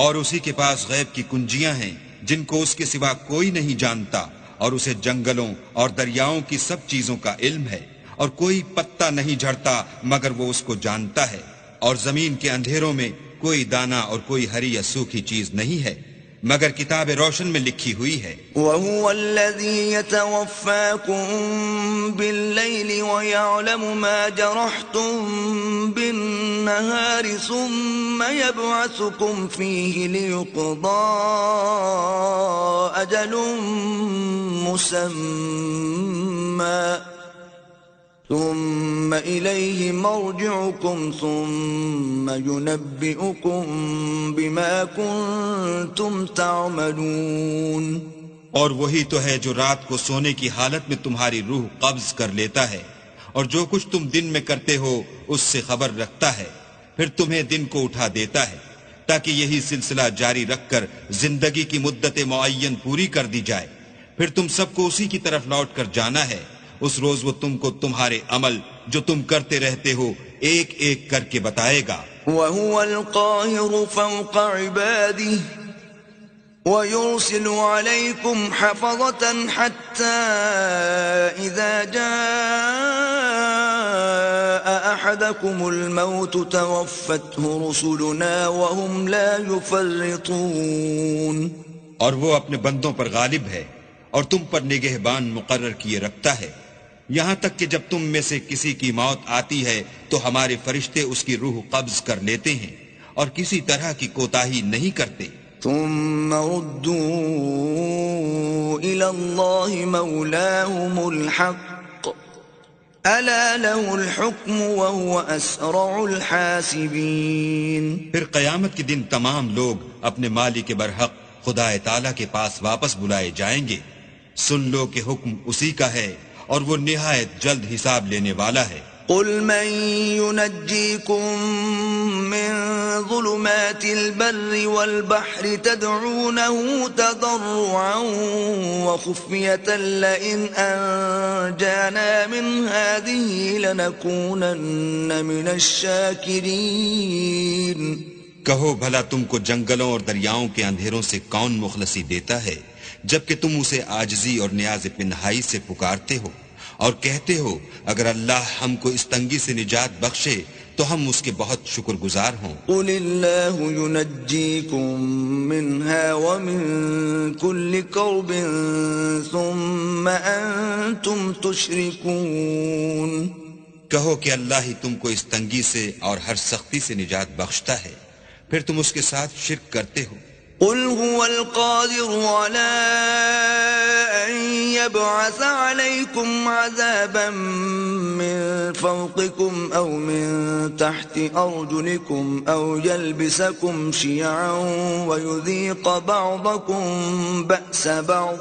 اور اسی کے پاس غیب کی کنجیاں ہیں جن کو اس کے سوا کوئی نہیں جانتا، اور اسے جنگلوں اور دریاؤں کی سب چیزوں کا علم ہے، اور کوئی پتا نہیں جھڑتا مگر وہ اس کو جانتا ہے، اور زمین کے اندھیروں میں کوئی دانہ اور کوئی ہری یا سوکھی چیز نہیں ہے مگر کتاب روشن میں لکھی ہوئی ہے۔ وَهُوَ الَّذِي يَتَوَفَّاكُم بِاللَّيْلِ وَيَعْلَمُ مَا جَرَحْتُم بِالنَّهَارِ ثُمَّ يَبْعَثُكُمْ فِيهِ لِيُقْضَىٰ أَجَلٌ مُّسَمًّى ثم إليه مرجعكم ثم ينبئكم بما كنتم تعملون۔ اور وہی تو ہے جو رات کو سونے کی حالت میں تمہاری روح قبض کر لیتا ہے، اور جو کچھ تم دن میں کرتے ہو اس سے خبر رکھتا ہے، پھر تمہیں دن کو اٹھا دیتا ہے تاکہ یہی سلسلہ جاری رکھ کر زندگی کی مدت معین پوری کر دی جائے، پھر تم سب کو اسی کی طرف لوٹ کر جانا ہے۔ اس روز وہ تم کو تمہارے عمل جو تم کرتے رہتے ہو ایک ایک کر کے بتائے گا۔ وَهُوَ الْقَاهِرُ فَوْقَ عِبَادِهِ وَيُرْسِلُ عَلَيْكُمْ حَفَظَةً حَتَّى إِذَا جَاءَ أَحَدَكُمُ الْمَوْتُ تَوَفَّتْهُ رُسُلُنَا وَهُمْ لَا يُفَرِّطُونَ۔ اور وہ اپنے بندوں پر غالب ہے اور تم پر نگہبان مقرر کیے رکھتا ہے، یہاں تک کہ جب تم میں سے کسی کی موت آتی ہے تو ہمارے فرشتے اس کی روح قبض کر لیتے ہیں اور کسی طرح کی کوتاہی نہیں کرتے۔ ثم ردوا إلى الله مولاهم الحق ألا له الحكم وهو أسرع الحاسبين۔ پھر قیامت کے دن تمام لوگ اپنے مالک برحق خدا تعالیٰ کے پاس واپس بلائے جائیں گے۔ سن لو کہ حکم اسی کا ہے اور وہ نہایت جلد حساب لینے والا ہے۔ قل من ينجيكم من ظلمات البر والبحر تدعونه تضرعا وخفية لئن أنجانا من هذه لنكونن من الشاكرين۔ کہو بھلا تم کو جنگلوں اور دریاؤں کے اندھیروں سے کون مخلصی دیتا ہے جبکہ تم اسے عاجزی اور نیاز پنہائی سے پکارتے ہو اور کہتے ہو اگر اللہ ہم کو اس تنگی سے نجات بخشے تو ہم اس کے بہت شکر گزار ہوں۔ قل اللہ ينجيكم منها ومن كل كرب ثم انتم تشركون۔ کہو کہ اللہ ہی تم کو اس تنگی سے اور ہر سختی سے نجات بخشتا ہے، پھر تم اس کے ساتھ شرک کرتے ہو۔ قل هو القادر على أن يبعث عليكم عذابا من فوقكم أو من تحت أرجلكم أو يلبسكم شيعا ويذيق بعضكم بأس بعض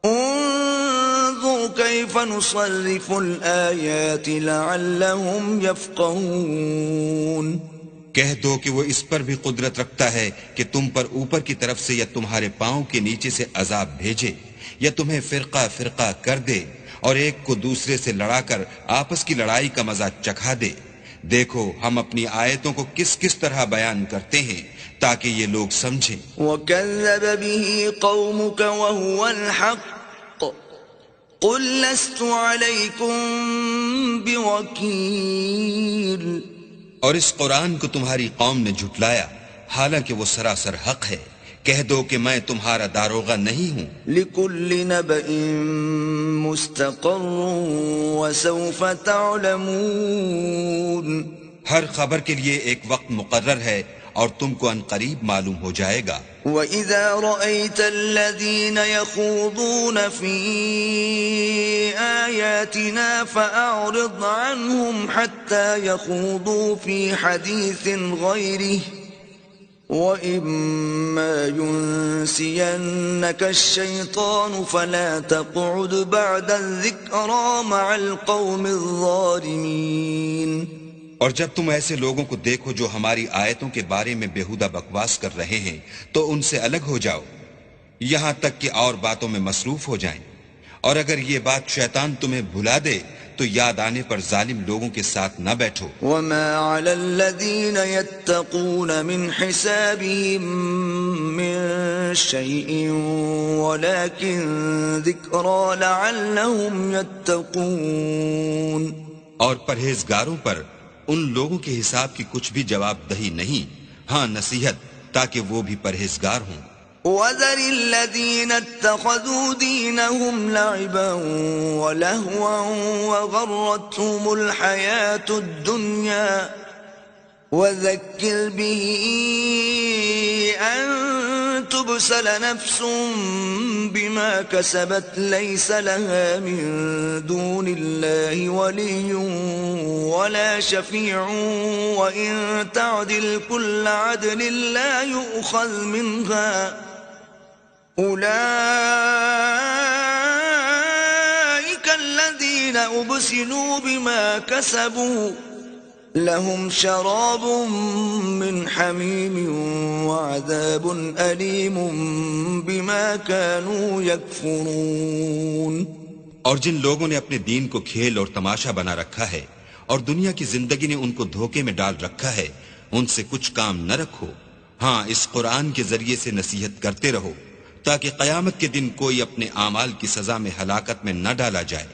انظر كيف نصرف الآيات لعلهم يفقهون۔ کہہ دو کہ وہ اس پر بھی قدرت رکھتا ہے کہ تم پر اوپر کی طرف سے یا تمہارے پاؤں کے نیچے سے عذاب بھیجے یا تمہیں فرقہ فرقہ کر دے اور ایک کو دوسرے سے لڑا کر آپس کی لڑائی کا مزہ چکھا دے۔ دیکھو ہم اپنی آیتوں کو کس کس طرح بیان کرتے ہیں تاکہ یہ لوگ سمجھیں۔ وَكَذَّبَ بِهِ قَوْمُكَ وَهُوَ الْحَقُّ قُلْ لَسْتُ عَلَيْكُمْ بِوَكِيلٍ۔ اور اس قرآن کو تمہاری قوم نے جھٹلایا حالانکہ وہ سراسر حق ہے، کہہ دو کہ میں تمہارا داروغہ نہیں ہوں. لكل نبأ مستقر وسوف تعلمون. ہر خبر کے لیے ایک وقت مقرر ہے اور تم کو عنقریب معلوم ہو جائے گا. وَإِذَا رَأَيْتَ الَّذِينَ يَخُوضُونَ فِي آيَاتِنَا فَأَعْرِضْ عَنْهُمْ حَتَّى يَخُوضُوا فِي حَدِيثٍ غَيْرِهِ وَإِمَّا يُنْسِيَنَّكَ الشَّيْطَانُ فَلَا تَقْعُدْ بَعْدَ الذِّكْرَى مَعَ الْقَوْمِ الظَّالِمِينَ. اور جب تم ایسے لوگوں کو دیکھو جو ہماری آیتوں کے بارے میں بیہودہ بکواس کر رہے ہیں تو ان سے الگ ہو جاؤ یہاں تک کہ اور باتوں میں مصروف ہو جائیں. اور اگر یہ بات شیطان تمہیں بھلا دے تو یاد آنے پر ظالم لوگوں کے ساتھ نہ بیٹھو. وَمَا عَلَى الَّذِينَ يَتَّقُونَ مِنْ حِسَابِهِمْ مِنْ شَيْءٍ وَلَكِنْ ذِكْرَى لَعَلَّهُمْ يَتَّقُونَ. اور پرہیزگاروں پر ان لوگوں کے حساب کی کچھ بھی جواب دہی نہیں، ہاں نصیحت تاکہ وہ بھی پرہیزگار ہوں. وَذَرِ الَّذِينَ اتَّخَذُوا دِينَهُمْ لَعِبًا وَلَهْوًا وَغَرَّتْهُمُ الْحَيَاةُ الدُّنْيَا وَذَكِّرْ بِهِ أَن تُبْسَلَ نَفْسٌ بِمَا كَسَبَتْ لَيْسَ لَهَا مِن دُونِ اللَّهِ وَلِيٌّ وَلَا شَفِيعٌ وَإِن تَعْدِلْ كُلَّ عَدْلٍ لَّا يُؤْخَذْ مِنْهَا أُولَئِكَ الَّذِينَ أُبْسِلُوا بِمَا كَسَبُوا لهم شراب من حميم وعذاب أليم بما كانوا يكفرون. اور جن لوگوں نے اپنے دین کو کھیل اور تماشا بنا رکھا ہے اور دنیا کی زندگی نے ان کو دھوکے میں ڈال رکھا ہے، ان سے کچھ کام نہ رکھو. ہاں اس قرآن کے ذریعے سے نصیحت کرتے رہو تاکہ قیامت کے دن کوئی اپنے اعمال کی سزا میں ہلاکت میں نہ ڈالا جائے.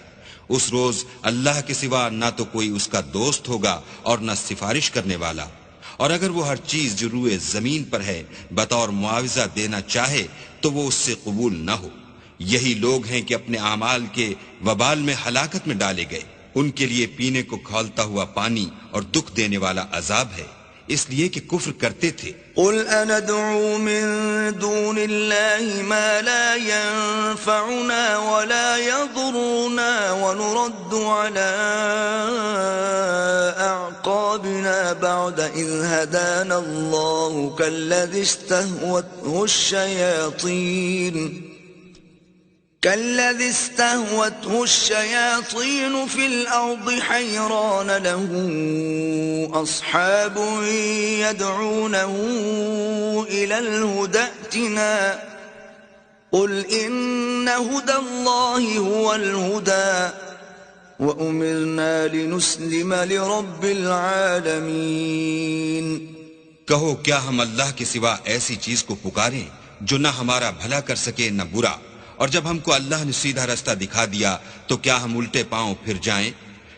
اس روز اللہ کے سوا نہ تو کوئی اس کا دوست ہوگا اور نہ سفارش کرنے والا. اور اگر وہ ہر چیز جو روئے زمین پر ہے بطور معاوضہ دینا چاہے تو وہ اس سے قبول نہ ہو. یہی لوگ ہیں کہ اپنے اعمال کے وبال میں ہلاکت میں ڈالے گئے. ان کے لیے پینے کو کھولتا ہوا پانی اور دکھ دینے والا عذاب ہے، اس لیے کہ کفر کرتے تھے. قل أندعو من دون الله ما لا ينفعنا ولا يضرنا ونرد على أعقابنا بعد إذ هدانا الله كالذي استهوته الشياطين في الأرض حيران له أصحاب يدعونه إلى الهدى ائتنا قل إن هدى الله هو الهدى وأمرنا لنسلم لرب العالمين. کہو کیا ہم اللہ کے سوا ایسی چیز کو پکاریں جو نہ ہمارا بھلا کر سکے نہ برا؟ اور جب ہم کو اللہ نے سیدھا رستہ دکھا دیا تو کیا ہم الٹے پاؤں پھر جائیں؟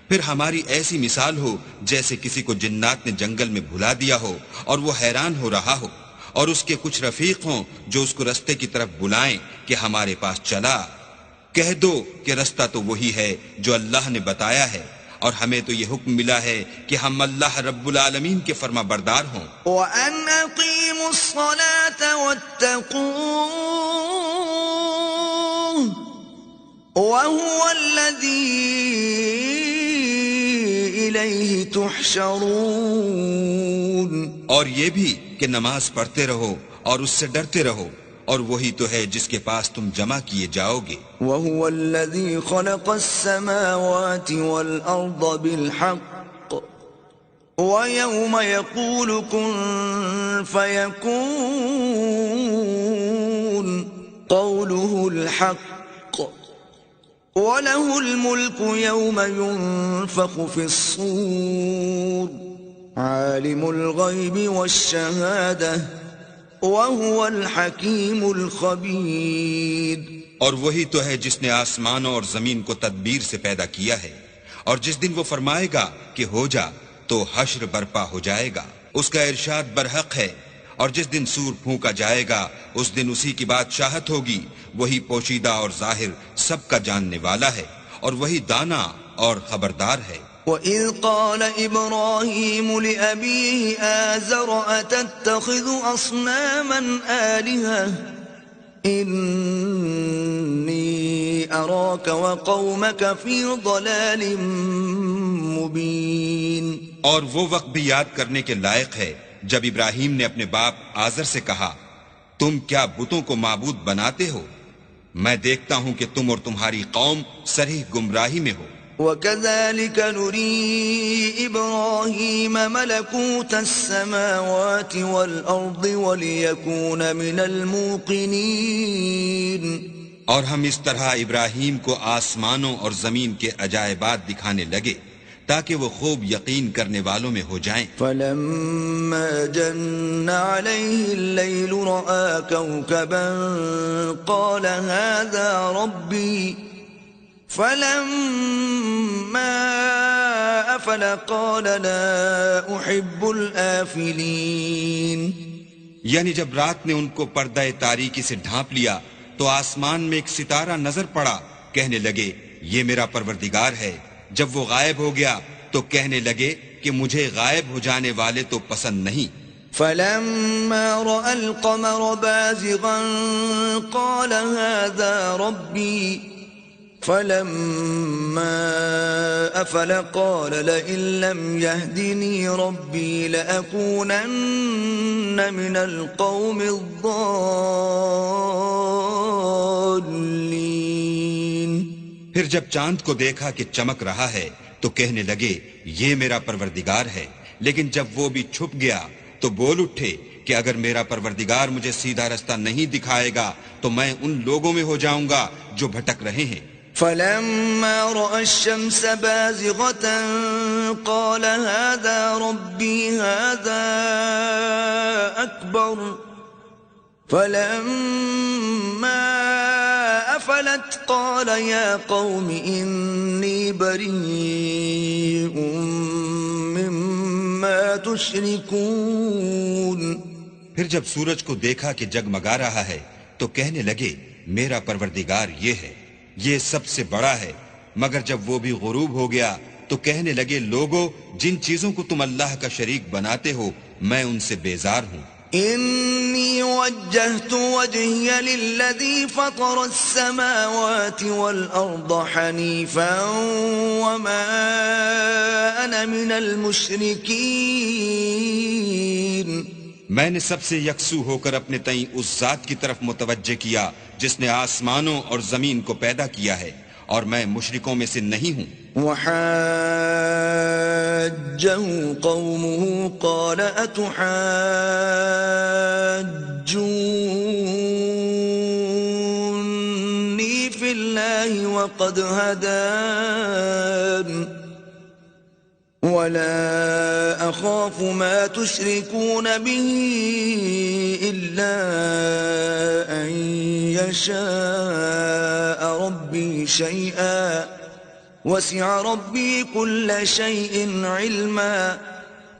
پھر ہماری ایسی مثال ہو جیسے کسی کو جنات نے جنگل میں بھلا دیا ہو اور وہ حیران ہو رہا ہو، اور اس کے کچھ رفیق ہوں جو اس کو رستے کی طرف بلائیں کہ ہمارے پاس چلا. کہہ دو کہ رستہ تو وہی ہے جو اللہ نے بتایا ہے، اور ہمیں تو یہ حکم ملا ہے کہ ہم اللہ رب العالمین کے فرما بردار ہوں. وَأَنْ أَقِيمُوا الصَّلَاةَ وَاتَّقُوهُ وَهُوَ الَّذِي إِلَيْهِ تُحْشَرُونَ. اور یہ بھی کہ نماز پڑھتے رہو اور اس سے ڈرتے رہو، اور وہی تو ہے جس کے پاس تم جمع کیے جاؤ گے. وَهُوَ الَّذِي خَلَقَ السَّمَاوَاتِ وَالْأَرْضَ بِالْحَقِّ وَيَوْمَ يَقُولُ كُن فَيَكُونُ قَوْلُهُ الْحَقُّ وَلَهُ الْمُلْكُ يَوْمَ يُنفَخُ فِي الصُّورِ عَالِمُ الْغَيْبِ وَالشَّهَادَةِ وَهُوَ الْحَكِيمُ الْخَبِيرُ. اور وہی تو ہے جس نے آسمانوں اور زمین کو تدبیر سے پیدا کیا ہے، اور جس دن وہ فرمائے گا کہ ہو جا تو حشر برپا ہو جائے گا. اس کا ارشاد برحق ہے اور جس دن سور پھونکا جائے گا اس دن اسی کی بادشاہت ہوگی، وہی پوشیدہ اور ظاہر سب کا جاننے والا ہے اور وہی دانا اور خبردار ہے۔ وَإِذْ قَالَ إِبْرَاهِيمُ لِأَبِيهِ آزَرَ أَتَتَّخِذُ أَصْنَامًا آلِهَةً إِنِّي أَرَاكَ وَقَوْمَكَ فِي ضَلَالٍ مُبِينٍ۔ اور وہ وقت بھی یاد کرنے کے لائق ہے جب ابراہیم نے اپنے باپ آزر سے کہا، تم کیا بتوں کو معبود بناتے ہو؟ میں دیکھتا ہوں کہ تم اور تمہاری قوم صریح گمراہی میں ہو۔ وَكَذَلِكَ نُرِي إِبْرَاهِيمَ مَلَكُوتَ السَّمَاوَاتِ وَالْأَرْضِ وَلِيَكُونَ مِنَ الْمُوقِنِينَ۔ اور ہم اس طرح ابراہیم کو آسمانوں اور زمین کے عجائبات دکھانے لگے تاکہ وہ خوب یقین کرنے والوں میں ہو جائیں۔ فَلَمَّا جَنَّ عَلَيْهِ اللَّيْلُ رَأَى كَوْكَبًا قَالَ هَذَا رَبِّي فَلَمَّا أَفَلَ قَالَ لَا أُحِبُّ الْآفِلِينَ۔ یعنی جب رات نے ان کو پردہ تاریکی سے ڈھانپ لیا تو آسمان میں ایک ستارہ نظر پڑا، کہنے لگے یہ میرا پروردگار ہے۔ جب وہ غائب ہو گیا تو کہنے لگے کہ مجھے غائب ہو جانے والے تو پسند نہیں۔ فَلَمَّا رَأَى الْقَمَرَ بَازِغًا قَالَ هَذَا رَبِّي فَلَمَّا أَفَلَ قَالَ لَئِن لَّمْ يَهْدِنِي رَبِّي لَأَكُونَنَّ مِنَ الْقَوْمِ الضَّالِّينَ۔ پھر جب چاند کو دیکھا کہ چمک رہا ہے تو کہنے لگے یہ میرا پروردگار ہے، لیکن جب وہ بھی چھپ گیا تو بول اٹھے کہ اگر میرا پروردگار مجھے سیدھا رستہ نہیں دکھائے گا تو میں ان لوگوں میں ہو جاؤں گا جو بھٹک رہے ہیں۔ فَلَمَّا رَأَى الشَّمْسَ بَازِغَةً قَالَ هَذَا رَبِّي هَذَا أَكْبَرُ فَلَمَّا أَفَلَتْ قَالَ يَا قَوْمِ إِنِّي بَرِيءٌ مِّمَّا تُشْرِكُونَ۔ پھر جب سورج کو دیکھا کہ جگمگا رہا ہے تو کہنے لگے میرا پروردگار یہ ہے، یہ سب سے بڑا ہے۔ مگر جب وہ بھی غروب ہو گیا تو کہنے لگے لوگو جن چیزوں کو تم اللہ کا شریک بناتے ہو میں ان سے بیزار ہوں۔ إِنِّي وَجَّهْتُ وَجْهِيَ لِلَّذِي فَطَرَ السَّمَاوَاتِ وَالْأَرْضَ حَنِيفًا وَمَا أَنَا مِنَ الْمُشْرِكِينَ۔ میں نے سب سے یکسو ہو کر اپنے تئیں اس ذات کی طرف متوجہ کیا جس نے آسمانوں اور زمین کو پیدا کیا ہے، اور میں مشرکوں میں سے نہیں ہوں۔ وَحَاجَّهُ قَوْمُهُ قَالَ أَتُحَاجُّونِّي فِي اللَّهِ وَقَدْ هَدَانِ وَلَا أَخَافُ مَا تُشْرِكُونَ بِهِ إِلَّا أَن يَشَاءَ رَبِّي شَيْئًا وَسِعَ رَبِّي كُلَّ شَيْءٍ عِلْمًا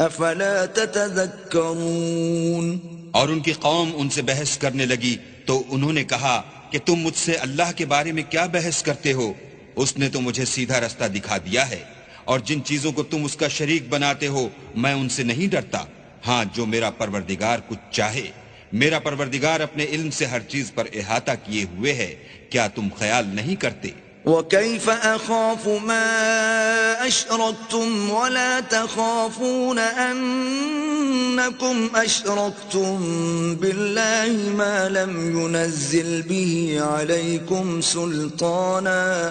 أَفَلَا تَتَذَكَّرُونَ۔ اور ان کی قوم ان سے بحث کرنے لگی تو انہوں نے کہا کہ تم مجھ سے اللہ کے بارے میں کیا بحث کرتے ہو؟ اس نے تو مجھے سیدھا رستہ دکھا دیا ہے، اور جن چیزوں کو تم اس کا شریک بناتے ہو میں ان سے نہیں ڈرتا۔ ہاں جو میرا پروردگار کچھ چاہے، میرا پروردگار اپنے علم سے ہر چیز پر احاطہ کیے ہوئے ہے، کیا تم خیال نہیں کرتے؟ وَكَيْفَ أَخَافُ مَا أَشْرَكْتُمْ وَلَا تَخَافُونَ أَنَّكُمْ أَشْرَكْتُمْ بِاللَّهِ مَا لَمْ يُنَزِّلْ بِهِ عَلَيْكُمْ سُلْطَانًا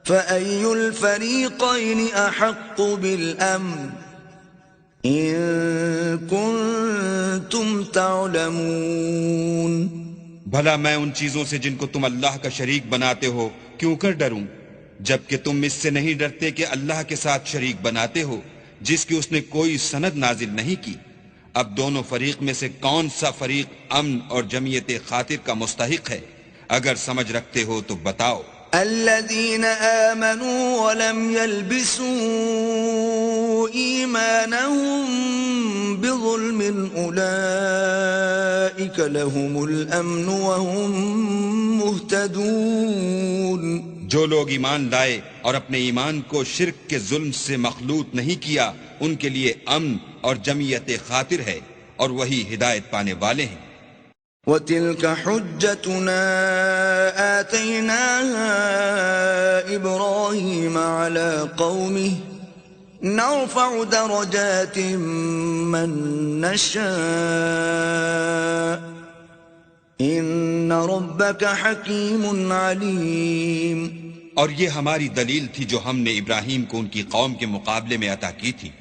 فَأَيُّ الْفَرِيقَيْنِ أَحَقُّ بِالْأَمْنِ إِن كُنتُمْ تَعْلَمُونَ۔ بھلا میں ان چیزوں سے جن کو تم اللہ کا شریک بناتے ہو کیوں کر ڈروں، جبکہ تم اس سے نہیں ڈرتے کہ اللہ کے ساتھ شریک بناتے ہو جس کی اس نے کوئی سند نازل نہیں کی۔ اب دونوں فریق میں سے کون سا فریق امن اور جمعیت خاطر کا مستحق ہے؟ اگر سمجھ رکھتے ہو تو بتاؤ۔ الذين آمنوا ولم يلبسوا إيمانهم بظلم أولئك لهم الأمن وهم مهتدون. جو لوگ ایمان لائے اور اپنے ایمان کو شرک کے ظلم سے مخلوط نہیں کیا ان کے لیے امن اور جمعیت خاطر ہے اور وہی ہدایت پانے والے ہیں. وَتِلْكَ حُجَّتُنَا آتَيْنَاهَا إِبْرَاهِيمَ عَلَى قَوْمِهِ نَرْفَعُ دَرَجَاتٍ مَّن نَّشَاءُ إِنَّ رَبَّكَ حَكِيمٌ عَلِيمٌ. اور یہ ہماری دلیل تھی جو ہم نے ابراہیم کو ان کی قوم کے مقابلے میں عطا کی تھی.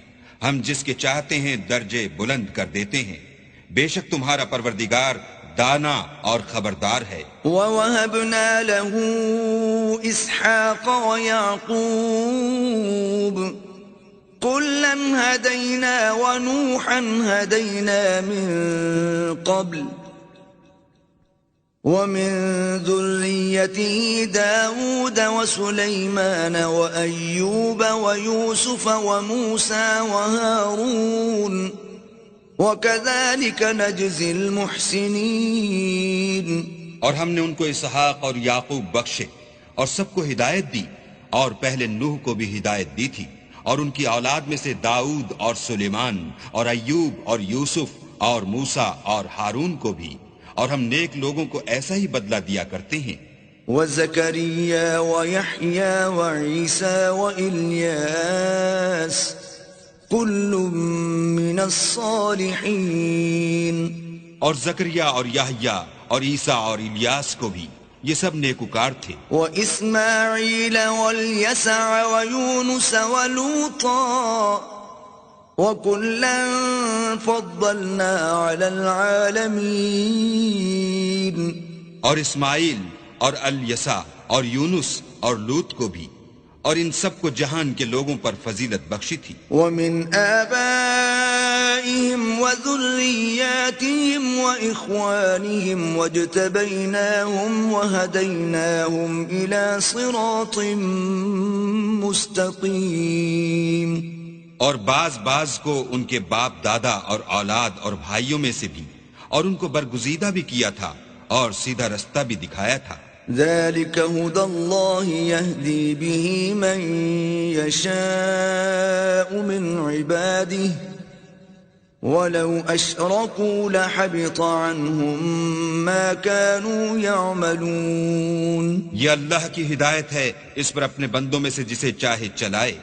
ہم جس کے چاہتے ہیں درجے بلند کر دیتے ہیں. بے شک تمہارا پروردگار دانا اور خبردار ہے. وَوَهَبْنَا لَهُ إِسْحَاقَ وَيَعْقُوبَ كُلًّا هَدَيْنَا وَنُوحًا هَدَيْنَا مِن قَبْلُ وَمِن ذُرِّيَّتِهِ دَاوُودَ وَسُلَيْمَانَ وَأَيُّوبَ وَيُوسُفَ وَمُوسَى وَهَارُونَ وَكَذَلِكَ نَجْزِي الْمُحْسِنِينَ. اور ہم نے ان کو اسحاق اور یعقوب بخشے اور سب کو ہدایت دی اور پہلے نوح کو بھی ہدایت دی تھی اور ان کی اولاد میں سے داؤد اور سلیمان اور ایوب اور یوسف اور موسیٰ اور ہارون کو بھی. اور ہم نیک لوگوں کو ایسا ہی بدلہ دیا کرتے ہیں. وَزَكَرِيَّا وَيَحْيَا وَعِيسَى وَإِلْيَاسَ كُلٌّ مِّنَ الصَّالِحِينَ. اور زکریا اور یحییٰ اور عیسیٰ اور الیاس کو بھی یہ سب نیکوکار تھے. وَإِسْمَاعِيلَ وَالْيَسَعَ وَيُونُسَ وَلُوطًا وَكُلًّا فَضَّلْنَا عَلَى الْعَالَمِينَ. اور اسماعیل اور الیسع اور یونس اور لوط کو بھی اور ان سب کو جہان کے لوگوں پر فضیلت بخشی تھی. وَمِنْ آبَائِهِمْ وَذُرِّيَّاتِهِمْ وَإِخْوَانِهِمْ وَاجْتَبَيْنَاهُمْ وَهَدَيْنَاهُمْ إِلَى صِرَاطٍ مُسْتَقِيمٍ. اور بعض کو ان کے باپ دادا اور اولاد اور بھائیوں میں سے بھی اور ان کو برگزیدہ بھی کیا تھا اور سیدھا رستہ بھی دکھایا تھا. ذَلِكَ هُدَى اللَّهِ يَهْدِي بِهِ مَن يَشَاءُ مِنْ عِبَادِهِ وَلَوْ أَشْرَكُوا لَحَبِطَ عَنْهُمْ مَا كَانُوا يَعْمَلُونَ. یہ اللہ کی ہدایت ہے اس پر اپنے بندوں میں سے جسے چاہے چلائے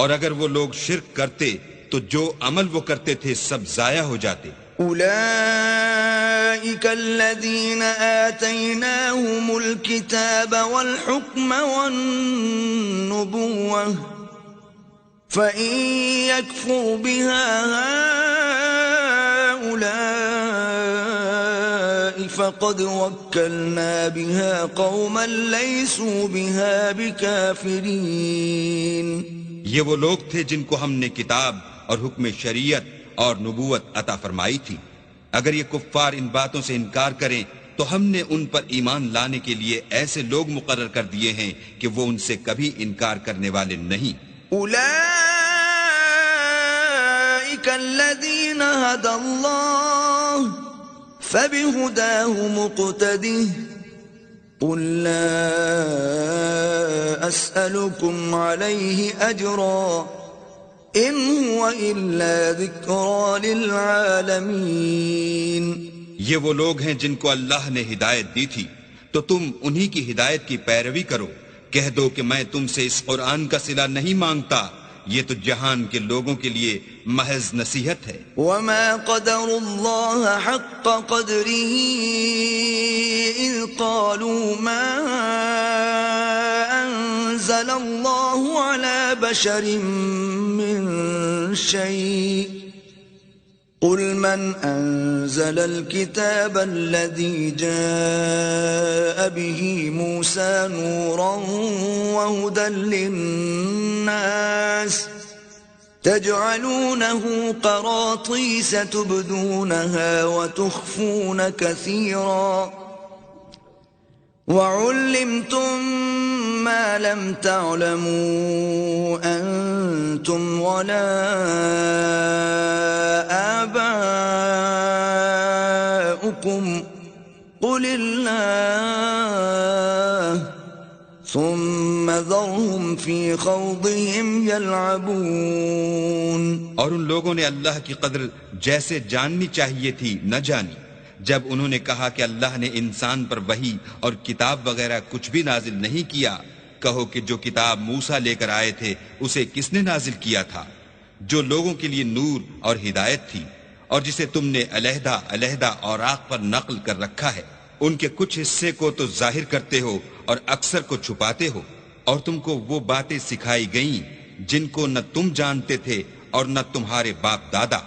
اور اگر وہ لوگ شرک کرتے تو جو عمل وہ کرتے تھے سب ضائع ہو جاتے. أولئك الذين آتيناهم الكتاب والحكم والنبوة فإن يكفر بها هؤلاء فقد وكلنا بها قوما ليسوا بها بكافرين. یہ وہ لوگ تھے جن کو ہم نے کتاب اور حکم شریعت اور نبوت عطا فرمائی تھی. اگر یہ کفار ان باتوں سے انکار کریں تو ہم نے ان پر ایمان لانے کے لیے ایسے لوگ مقرر کر دیے ہیں کہ وہ ان سے کبھی انکار کرنے والے نہیں. اولئک الذین ھدی اللہ فبہداہ مقتدہ قل لا اسألکم علیہ اجرا ان هو الا ذکرى للعالمین. یہ وہ لوگ ہیں جن کو اللہ نے ہدایت دی تھی تو تم انہی کی ہدایت کی پیروی کرو. کہہ دو کہ میں تم سے اس قرآن کا صلہ نہیں مانگتا، یہ تو جہان کے لوگوں کے لیے محض نصیحت ہے. وما قدر اللہ حق قدره اذ قالوا ما انزل اللہ على بشر من شيء قل من انزل الكتاب الذي جاء به موسى نورا وهدى للناس تجعلونه قراطيس تبدونها وتخفون كثيرا وعلمتم ما لم تعلموا أنتم ولا آباؤكم قل الله ثم ذرهم في خوضهم يلعبون. اور ان لوگوں نے اللہ کی قدر جیسے جاننی چاہیے تھی نہ جانی جب انہوں نے کہا کہ اللہ نے انسان پر وحی اور کتاب وغیرہ کچھ بھی نازل نہیں کیا. کہو کہ جو کتاب موسیٰ لے کر آئے تھے اسے کس نے نازل کیا تھا؟ جو لوگوں کے لیے نور اور ہدایت تھی، اور جسے تم نے علیحدہ علیحدہ اوراق پر نقل کر رکھا ہے. ان کے کچھ حصے کو تو ظاہر کرتے ہو اور اکثر کو چھپاتے ہو. اور تم کو وہ باتیں سکھائی گئیں جن کو نہ تم جانتے تھے اور نہ تمہارے باپ دادا.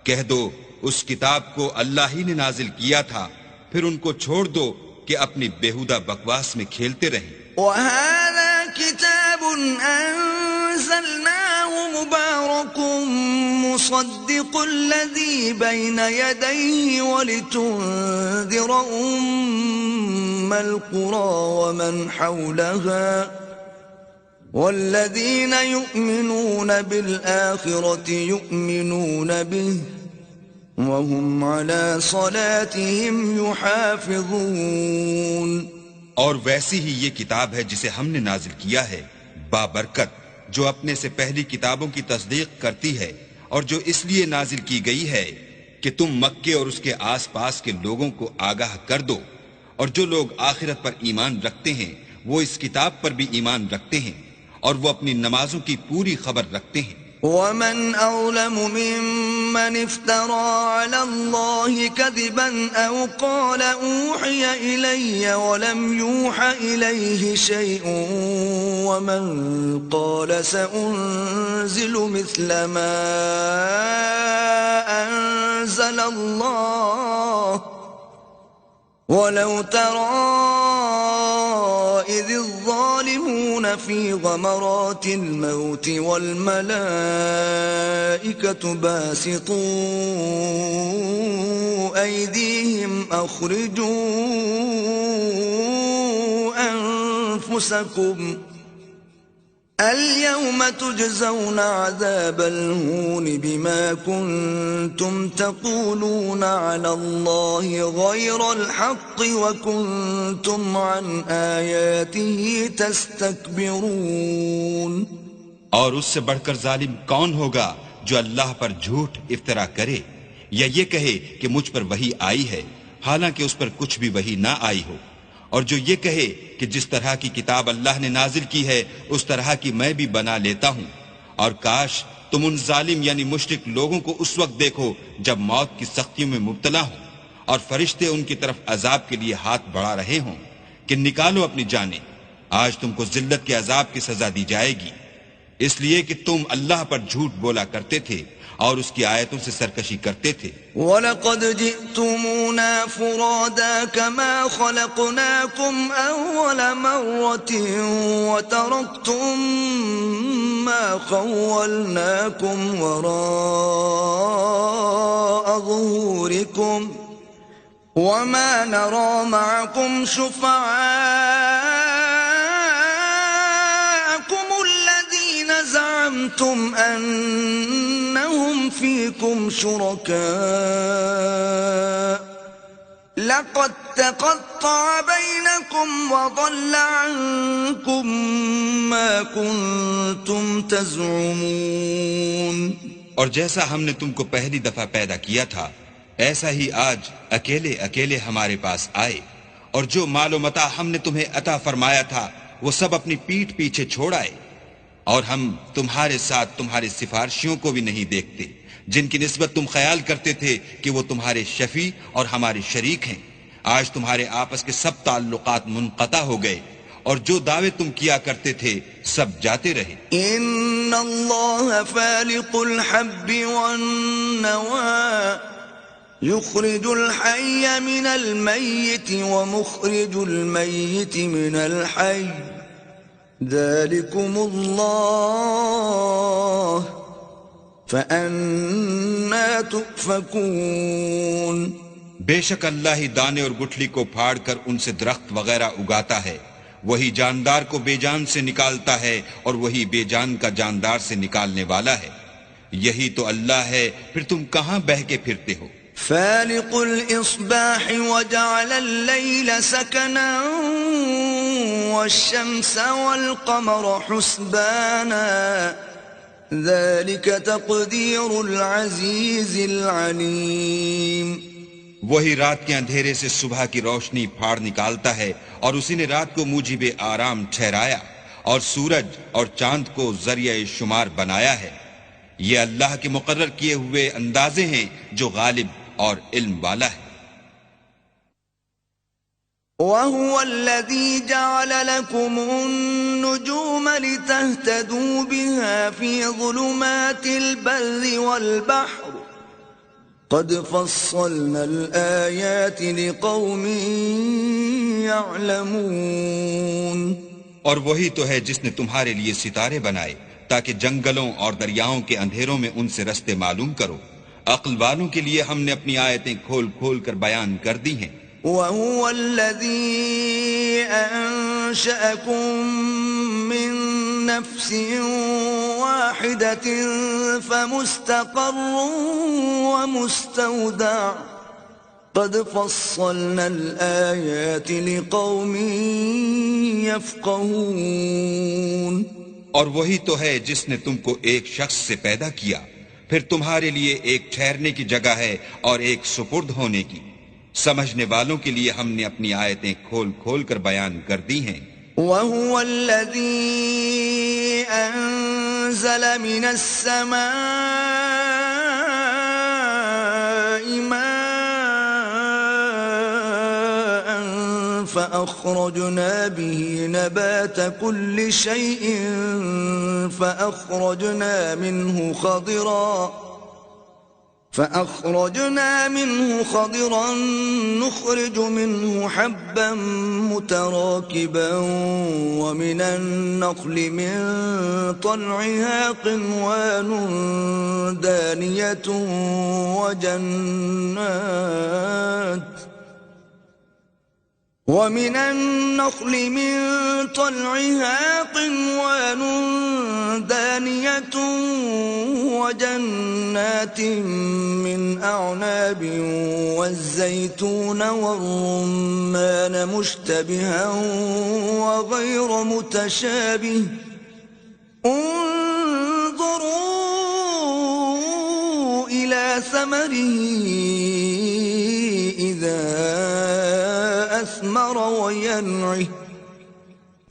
کہہ دو اس کتاب کو اللہ ہی نے نازل کیا تھا، پھر ان کو چھوڑ دو کہ اپنی بیہودہ بکواس میں کھیلتے رہیں. وَهَذَا كِتَابٌ أَنزَلْنَاهُ مُبَارَكٌ مُصَدِّقُ الَّذِي بَيْنَ يَدَيْهِ وَلِتُنذِرَ أُمَّ الْقُرَى وَمَنْ حَوْلَهَا وَالَّذِينَ يُؤْمِنُونَ بِالْآخِرَةِ يُؤْمِنُونَ بِهِ وَهُمْ عَلَى صَلَاتِهِمْ يُحَافِظُونَ. اور ویسی ہی یہ کتاب ہے جسے ہم نے نازل کیا ہے بابرکت، جو اپنے سے پہلی کتابوں کی تصدیق کرتی ہے، اور جو اس لیے نازل کی گئی ہے کہ تم مکے اور اس کے آس پاس کے لوگوں کو آگاہ کر دو. اور جو لوگ آخرت پر ایمان رکھتے ہیں وہ اس کتاب پر بھی ایمان رکھتے ہیں، اور وہ اپنی نمازوں کی پوری خبر رکھتے ہیں. وَمَنْ أَظْلَمُ مِمَّنِ افْتَرَى عَلَى اللَّهِ كَذِبًا أَوْ قَالَ أُوحِيَ إِلَيَّ وَلَمْ يُوحَ إِلَيْهِ شَيْءٌ وَمَنْ قَالَ سَأُنْزِلُ مِثْلَ مَا أَنزَلَ اللَّهُ وَلَوْ تَرَى إِذِ الظَّالِمُونَ فِي غَمَرَاتِ الْمَوْتِ وَالْمَلَائِكَةُ بَاسِطُو أَيْدِيهِمْ أَخْرِجُوا أَنفُسَكُمْ الْيَوْمَ تُجْزَوْنَ عَذَابَ الْهُونِ بِمَا كُنتُمْ تَقُولُونَ عَلَى اللَّهِ غَيْرَ الْحَقِّ وَكُنتُمْ عَنْ آيَاتِهِ تَسْتَكْبِرُونَ. اور اس سے بڑھ کر ظالم کون ہوگا جو اللہ پر جھوٹ افطرا کرے یا یہ کہے کہ مجھ پر وحی آئی ہے حالانکہ اس پر کچھ بھی وحی نہ آئی ہو، اور جو یہ کہے کہ جس طرح کی کتاب اللہ نے نازل کی ہے اس طرح کی میں بھی بنا لیتا ہوں. اور کاش تم ان ظالم یعنی مشرک لوگوں کو اس وقت دیکھو جب موت کی سختیوں میں مبتلا ہوں اور فرشتے ان کی طرف عذاب کے لیے ہاتھ بڑھا رہے ہوں کہ نکالو اپنی جانیں. آج تم کو ذلت کے عذاب کی سزا دی جائے گی اس لیے کہ تم اللہ پر جھوٹ بولا کرتے تھے اور اس کی آیتوں سے سرکشی کرتے تھے. وَلَقَدْ جِئْتُمُونَا فُرَادَى كَمَا خَلَقْنَاكُمْ أَوَّلَ مَرَّةٍ وَتَرَكْتُمْ مَا خَوَّلْنَاكُمْ وَرَاءَ ظُهُورِكُمْ وَمَا نَرَى مَعَكُمْ شُفَعَاءَكُمُ الَّذِينَ زَعَمْتُمْ أَنَّهُمْ فِيكُمْ شُرَكَاءُ لَقَدْ تَقَطَّعَ بَيْنَكُمْ وَضَلَّ عَنْكُمْ مَا كُنْتُمْ تَزْعُمُونَ. اور جیسا ہم نے تم کو پہلی دفعہ پیدا کیا تھا ایسا ہی آج اکیلے اکیلے ہمارے پاس آئے، اور جو مال و متاع ہم نے تمہیں عطا فرمایا تھا وہ سب اپنی پیٹھ پیچھے چھوڑ آئے. اور ہم تمہارے ساتھ تمہارے سفارشیوں کو بھی نہیں دیکھتے جن کی نسبت تم خیال کرتے تھے کہ وہ تمہارے شفیع اور ہمارے شریک ہیں. آج تمہارے آپس کے سب تعلقات منقطع ہو گئے اور جو دعوے تم کیا کرتے تھے سب جاتے رہے. ان اللہ فالق الحب والنوى يخرج الحي من الميت ومخرج الميت من الحي ذلكم الله فأنا تؤفكون. بے شک اللہ ہی دانے اور گٹھلی کو پھاڑ کر ان سے درخت وغیرہ اگاتا ہے، وہی جاندار کو بے جان سے نکالتا ہے اور وہی بے جان کا جاندار سے نکالنے والا ہے. یہی تو اللہ ہے، پھر تم کہاں بہہ کے پھرتے ہو؟ فالق الإصباح وجعل الليل سكنا والشمس والقمر حسبانا ذلك تقدير العزيز العليم. وہی رات کے اندھیرے سے صبح کی روشنی پھاڑ نکالتا ہے، اور اسی نے رات کو موجب آرام ٹھہرایا، اور سورج اور چاند کو ذریعہ شمار بنایا ہے. یہ اللہ کے مقرر کیے ہوئے اندازے ہیں جو غالب اور علم والا ہے. وَهُوَ الَّذِي جَعَلَ لَكُمُ النُّجُومَ لِتَهْتَدُوا بِهَا فِي ظُلُمَاتِ الْبَرِّ وَالْبَحْرِ قَدْ فَصَّلْنَا الْآيَاتِ لِقَوْمٍ يَعْلَمُونَ. اور وہی تو ہے جس نے تمہارے لیے ستارے بنائے تاکہ جنگلوں اور دریاؤں کے اندھیروں میں ان سے رستے معلوم کرو. عقل والوں کے لیے ہم نے اپنی آیتیں کھول کھول کر بیان کر دی ہیں. وَهُوَ الَّذِي أَنشَأَكُم مِّن نَّفْسٍ وَاحِدَةٍ فَمُسْتَقَرٌّ وَمُسْتَوْدَعٌ قَدْ فَصَّلْنَا الْآيَاتِ لِقَوْمٍ يَفْقَهُونَ. اور وہی تو ہے جس نے تم کو ایک شخص سے پیدا کیا، پھر تمہارے لیے ایک ٹھہرنے کی جگہ ہے اور ایک سپرد ہونے کی. سمجھنے والوں کے لیے ہم نے اپنی آیتیں کھول کھول کر بیان کر دی ہیں. وَهُوَ الَّذِي أَنزَلَ مِنَ السَّمَاءِ مَاءً فَأَخْرَجْنَا بِهِ نَبَاتَ كُلِّ شَيْءٍ فأخرجنا منه خضرا نخرج منه حبا متراكبا ومن النخل من طلعها قنوان دانية ومن النخل من طلعها قنوان دانية وجنات من أعناب والزيتون والرمان مشتبها وغير متشابه انظروا إلى ثمره إذا أثمر وينعه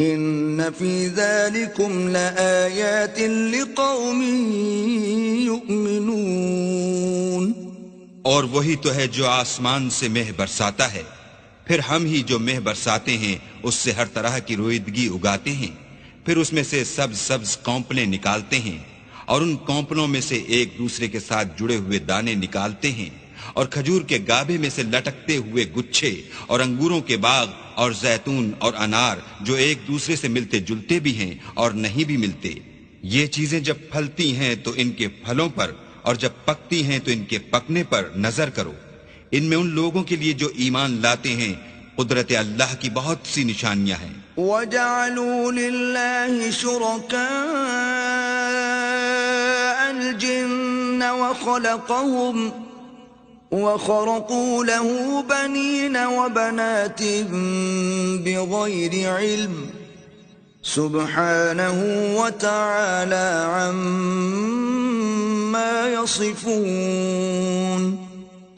إن في ذلكم لآيات لقوم يؤمنون. اور وہی تو ہے جو آسمان سے مہ برساتا ہے، پھر ہم ہی جو مہ برساتے ہیں اس سے ہر طرح کی رویدگی اگاتے ہیں، پھر اس میں سے سبز سبز کونپلیں نکالتے ہیں، اور ان کونپلوں میں سے ایک دوسرے کے ساتھ جڑے ہوئے دانے نکالتے ہیں، اور کھجور کے گابے میں سے لٹکتے ہوئے گچھے، اور انگوروں کے باغ اور زیتون اور انار جو ایک دوسرے سے ملتے جلتے بھی ہیں اور نہیں بھی ملتے. یہ چیزیں جب پھلتی ہیں تو ان کے پھلوں پر، اور جب پکتی ہیں تو ان کے پکنے پر نظر کرو. ان میں ان لوگوں کے لیے جو ایمان لاتے ہیں قدرت اللہ کی بہت سی نشانیاں ہیں. وَجَعَلُوا لِلَّهِ شُرَكَاءَ الْجِنَّ وَخَرَقُوا لَهُ بَنِينَ وَبَنَاتٍ بِغَيْرِ عِلْمٍ سُبْحَانَهُ وَتَعَالَى عَمَّا يَصِفُونَ.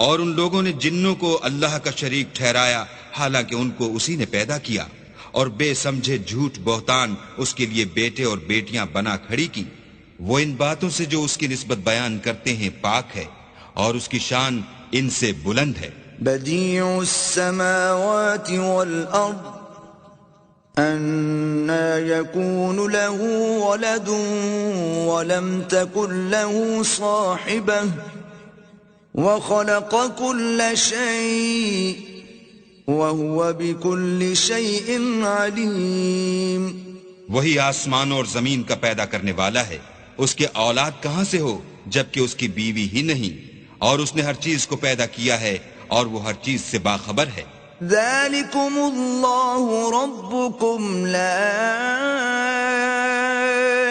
اور ان لوگوں نے جنوں کو اللہ کا شریک ٹھہرایا حالانکہ ان کو اسی نے پیدا کیا، اور بے سمجھے جھوٹ بہتان اس کے لیے بیٹے اور بیٹیاں بنا کھڑی کی. وہ ان باتوں سے جو اس کی نسبت بیان کرتے ہیں پاک ہے، اور اس کی شان ان سے بلند ہے. بدیع السماوات والارض أَنَّى يَكُونُ لَهُ وَلَدٌ وَلَمْ تَكُنْ لَهُ صَاحِبَةٌ وَخَلَقَ كُلَّ شَيْءٍ وَهُوَ بِكُلِّ شَيْءٍ عَلِيمٌ. وہی آسمان اور زمین کا پیدا کرنے والا ہے، اس کے اولاد کہاں سے ہو جبکہ اس کی بیوی ہی نہیں، اور اس نے ہر چیز کو پیدا کیا ہے اور وہ ہر چیز سے باخبر ہے. ذلكم الله ربكم لا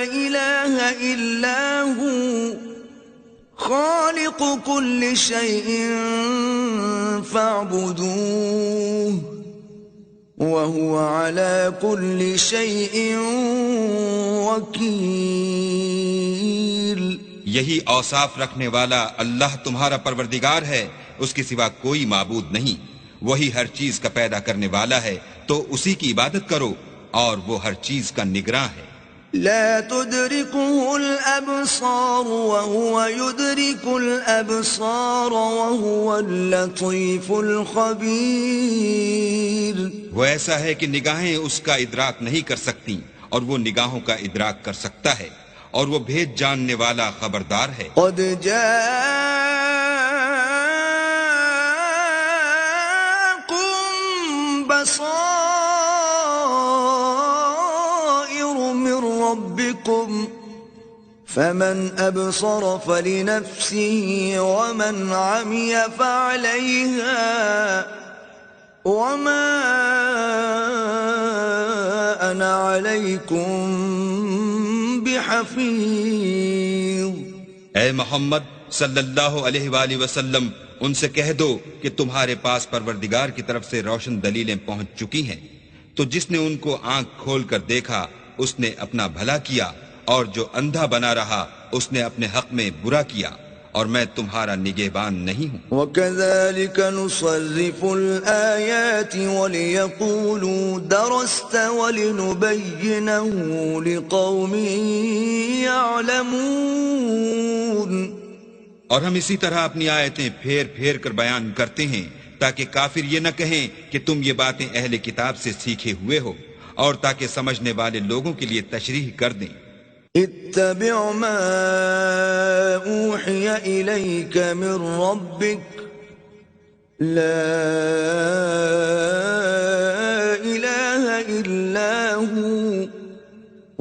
إله إلا هو خالق كل شيء فاعبدوه وهو على كل شيء وكيل. یہی اوصاف رکھنے والا اللہ تمہارا پروردگار ہے، اس کے سوا کوئی معبود نہیں. وہی ہر چیز کا پیدا کرنے والا ہے، تو اسی کی عبادت کرو، اور وہ ہر چیز کا نگراں ہے. لا تدركه الأبصار وهو يدرك الأبصار وهو اللطيف الخبير. وہ ایسا ہے کہ نگاہیں اس کا ادراک نہیں کر سکتی، اور وہ نگاہوں کا ادراک کر سکتا ہے، اور وہ بھید جاننے والا خبردار ہے. قد جاءكم بصائر من ربكم فمن أبصر فلنفسه ومن عمي فعليها وما أنا عليكم بحفيظ. اے محمد صلی اللہ علیہ وآلہ وسلم، ان سے کہہ دو کہ تمہارے پاس پروردگار کی طرف سے روشن دلیلیں پہنچ چکی ہیں، تو جس نے ان کو آنکھ کھول کر دیکھا اس نے اپنا بھلا کیا، اور جو اندھا بنا رہا اس نے اپنے حق میں برا کیا، اور میں تمہارا نگہبان نہیں ہوں. وَكَذَلِكَ نُصَرِّفُ الْآيَاتِ وَلِيَقُولُوا دَرَسْتَ وَلِنُبَيِّنَهُ لِقَوْمٍ يَعْلَمُونَ. اور ہم اسی طرح اپنی آیتیں پھیر پھیر کر بیان کرتے ہیں تاکہ کافر یہ نہ کہیں کہ تم یہ باتیں اہل کتاب سے سیکھے ہوئے ہو، اور تاکہ سمجھنے والے لوگوں کے لیے تشریح کر دیں. اتبع ما اوحی الیک من ربک لا الہ الا ہو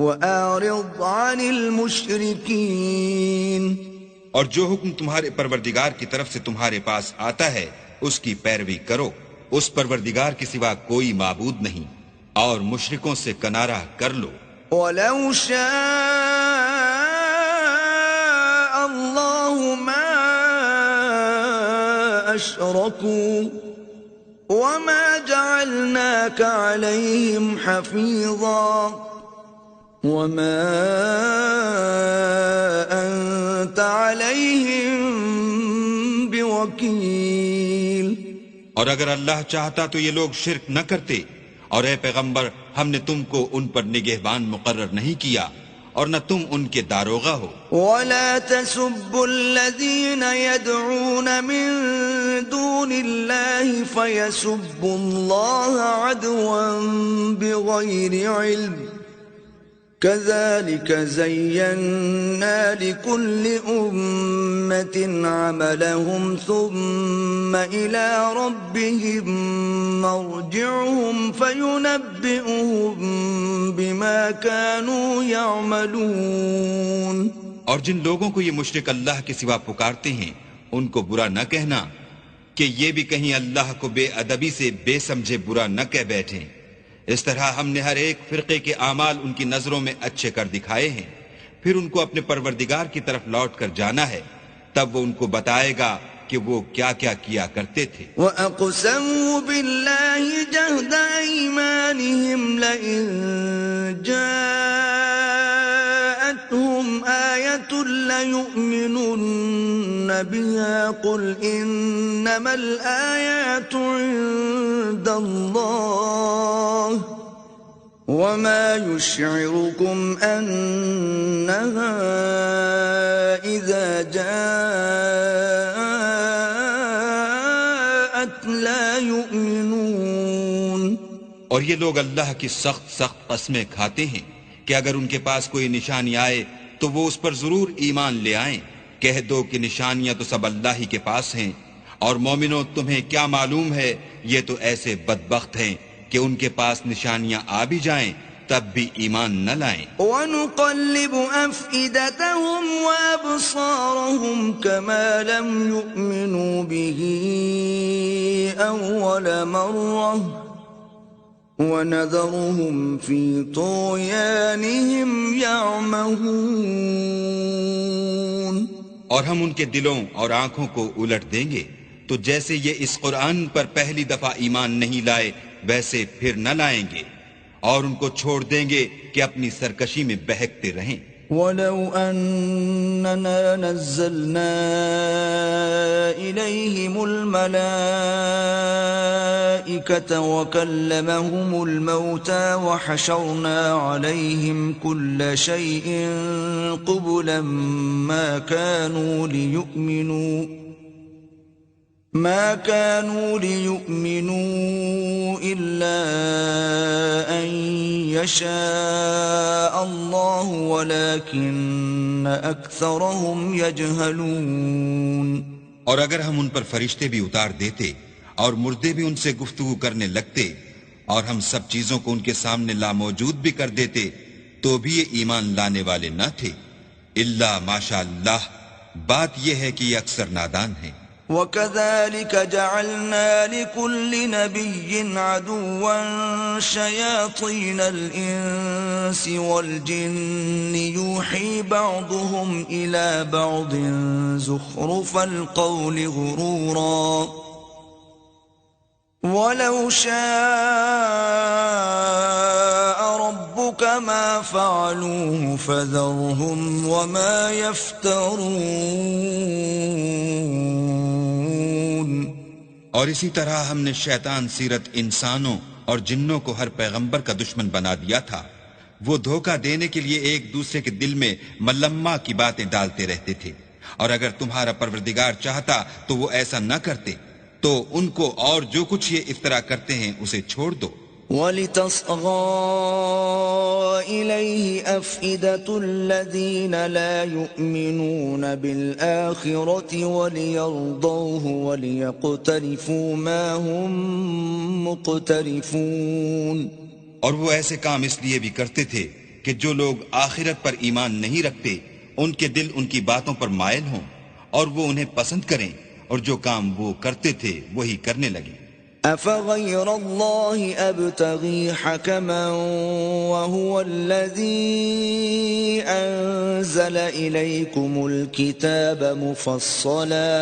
واعرض عن المشرکین. اور جو حکم تمہارے پروردگار کی طرف سے تمہارے پاس آتا ہے اس کی پیروی کرو، اس پروردگار کے سوا کوئی معبود نہیں، اور مشرکوں سے کنارہ کر لو. وَلَوْ شَاءَ اللَّهُ مَا أَشْرَكُوا وَمَا جَعَلْنَاكَ عَلَيْهِمْ حَفِيظًا وَمَا أَنْتَ عَلَيْهِمْ بِوَكِيلٍ. اور اگر اللہ چاہتا تو یہ لوگ شرک نہ کرتے، اور اے پیغمبر ہم نے تم کو ان پر نگہبان مقرر نہیں کیا، اور نہ تم ان کے داروغہ ہو. وَلَا تَسُبُّوا الَّذِينَ يَدْعُونَ مِن دُونِ اللَّهِ فَيَسُبُّوا اللَّهَ عَدْوًا بِغَيْرِ عِلْمٍ كَذَلِكَ زَيَّنَّا لِكُلِّ أُمَّةٍ عَمَلَهُمْ ثُمَّ إِلَى رَبِّهِمْ مَرْجِعُهُمْ فَيُنَبِّئُهُم بِمَا كَانُوا يَعْمَلُونَ. اور جن لوگوں کو یہ مشرک اللہ کے سوا پکارتے ہیں ان کو برا نہ کہنا کہ یہ بھی کہیں اللہ کو بے ادبی سے بے سمجھے برا نہ کہہ بیٹھیں. اس طرح ہم نے ہر ایک فرقے کے اعمال ان کی نظروں میں اچھے کر دکھائے ہیں، پھر ان کو اپنے پروردگار کی طرف لوٹ کر جانا ہے، تب وہ ان کو بتائے گا کہ وہ کیا کیا کیا کرتے تھے. وَأَقْسَمُوا بِاللَّهِ جَهْدَ أَيْمَانِهِمْ لَئِن جَاءَتْهُمْ آيَةٌ لَيُؤْمِنُنَّ بِهَا قُلْ إِنَّمَا الْآيَاتُ عِندَ اللَّهِ وَمَا يُشْعِرُكُمْ أَنَّهَا إِذَا جَاءَتْ لَا يُؤْمِنُونَ. اور یہ لوگ اللہ کی سخت قسمیں کھاتے ہیں کہ اگر ان کے پاس کوئی نشانی آئے تو وہ اس پر ضرور ایمان لے آئیں. کہہ دو کہ نشانیاں تو سب اللہ ہی کے پاس ہیں، اور مومنوں تمہیں کیا معلوم ہے، یہ تو ایسے بدبخت ہیں کہ ان کے پاس نشانیاں آ بھی جائیں تب بھی ایمان نہ لائیں۔ وَنُقَلِّبُ أَفْئِدَتَهُمْ وَأَبْصَارَهُمْ كَمَا لَمْ يُؤْمِنُوا بِهِ أَوَّلَ مَرَّةٍ وَنَذَرُهُمْ فِي طُغْيَانِهِمْ يَعْمَهُونَ۔ اور ہم ان کے دلوں اور آنکھوں کو الٹ دیں گے تو جیسے یہ اس قرآن پر پہلی دفعہ ایمان نہیں لائے ویسے پھر نہ لائیں گے، اور ان کو چھوڑ دیں گے کہ اپنی سرکشی میں بہکتے رہیں۔ وَلَوْ أَنَّنَا نَزَّلْنَا إِلَيْهِمُ الْمَلَائِكَةَ وَكَلَّمَهُمُ الْمَوْتَى وَحَشَرْنَا عَلَيْهِمْ كُلَّ شَيْءٍ قُبُلًا ما كانوا ليؤمنوا إلا أن يشاء الله ولكن أكثرهم يجهلون۔ اور اگر ہم ان پر فرشتے بھی اتار دیتے اور مردے بھی ان سے گفتگو کرنے لگتے اور ہم سب چیزوں کو ان کے سامنے لاموجود بھی کر دیتے تو بھی یہ ایمان لانے والے نہ تھے، الا ماشاء اللہ، بات یہ ہے کہ یہ اکثر نادان ہیں۔ وَكَذَلِكَ جَعَلْنَا لِكُلِّ نَبِيٍّ عَدُوًّا شَيَاطِينَ الْإِنسِ وَالْجِنِّ يُوحِي بَعْضُهُمْ إِلَى بَعْضٍ زُخْرُفَ الْقَوْلِ غُرُورًا وَلَوْ شَاءَ رَبُّكَ مَا فَعَلُوهُ فَذَرْهُمْ وَمَا يَفْتَرُونَ۔ اور اسی طرح ہم نے شیطان سیرت انسانوں اور جنوں کو ہر پیغمبر کا دشمن بنا دیا تھا، وہ دھوکہ دینے کے لیے ایک دوسرے کے دل میں ملمہ کی باتیں ڈالتے رہتے تھے، اور اگر تمہارا پروردگار چاہتا تو وہ ایسا نہ کرتے، تو ان کو اور جو کچھ یہ افطرا کرتے ہیں اسے چھوڑ دو۔ وَلِتَصْغَىٰ إِلَيْهِ أَفْئِدَةُ الَّذِينَ لَا يُؤْمِنُونَ بِالْآخِرَةِ وَلِيَرْضَوْهُ وَلِيَقْتَرِفُوا مَا هُمْ مُقْتَرِفُونَ۔ اور وہ ایسے کام اس لیے بھی کرتے تھے کہ جو لوگ آخرت پر ایمان نہیں رکھتے ان کے دل ان کی باتوں پر مائل ہوں اور وہ انہیں پسند کریں، اور جو کام وہ کرتے تھے وہی کرنے لگے۔ أَفَغَيْرَ اللَّهِ أَبْتَغِي حَكَمًا وَهُوَ الَّذِي أَنزَلَ إِلَيْكُمُ الْكِتَابَ مُفَصَّلًا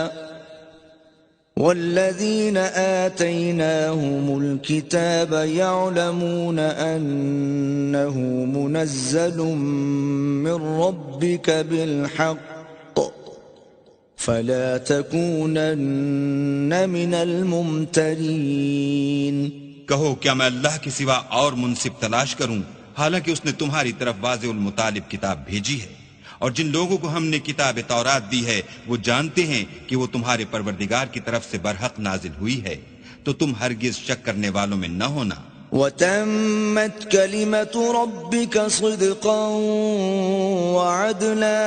وَالَّذِينَ آتَيْنَاهُمُ الْكِتَابَ يَعْلَمُونَ أَنَّهُ مُنَزَّلٌ مِّن رَّبِّكَ بِالْحَقِّ فَلَا تَكُونَنَّ مِنَ الْمُمْتَرِينَ۔ کہو کیا میں اللہ کے سوا اور منصف تلاش کروں، حالانکہ اس نے تمہاری طرف واضح المطالب کتاب بھیجی ہے، اور جن لوگوں کو ہم نے کتاب تورات دی ہے وہ جانتے ہیں کہ وہ تمہارے پروردگار کی طرف سے برحق نازل ہوئی ہے، تو تم ہرگز شک کرنے والوں میں نہ ہونا۔ وَتَمَّتْ كَلِمَةُ رَبِّكَ صِدْقًا وَعَدْلًا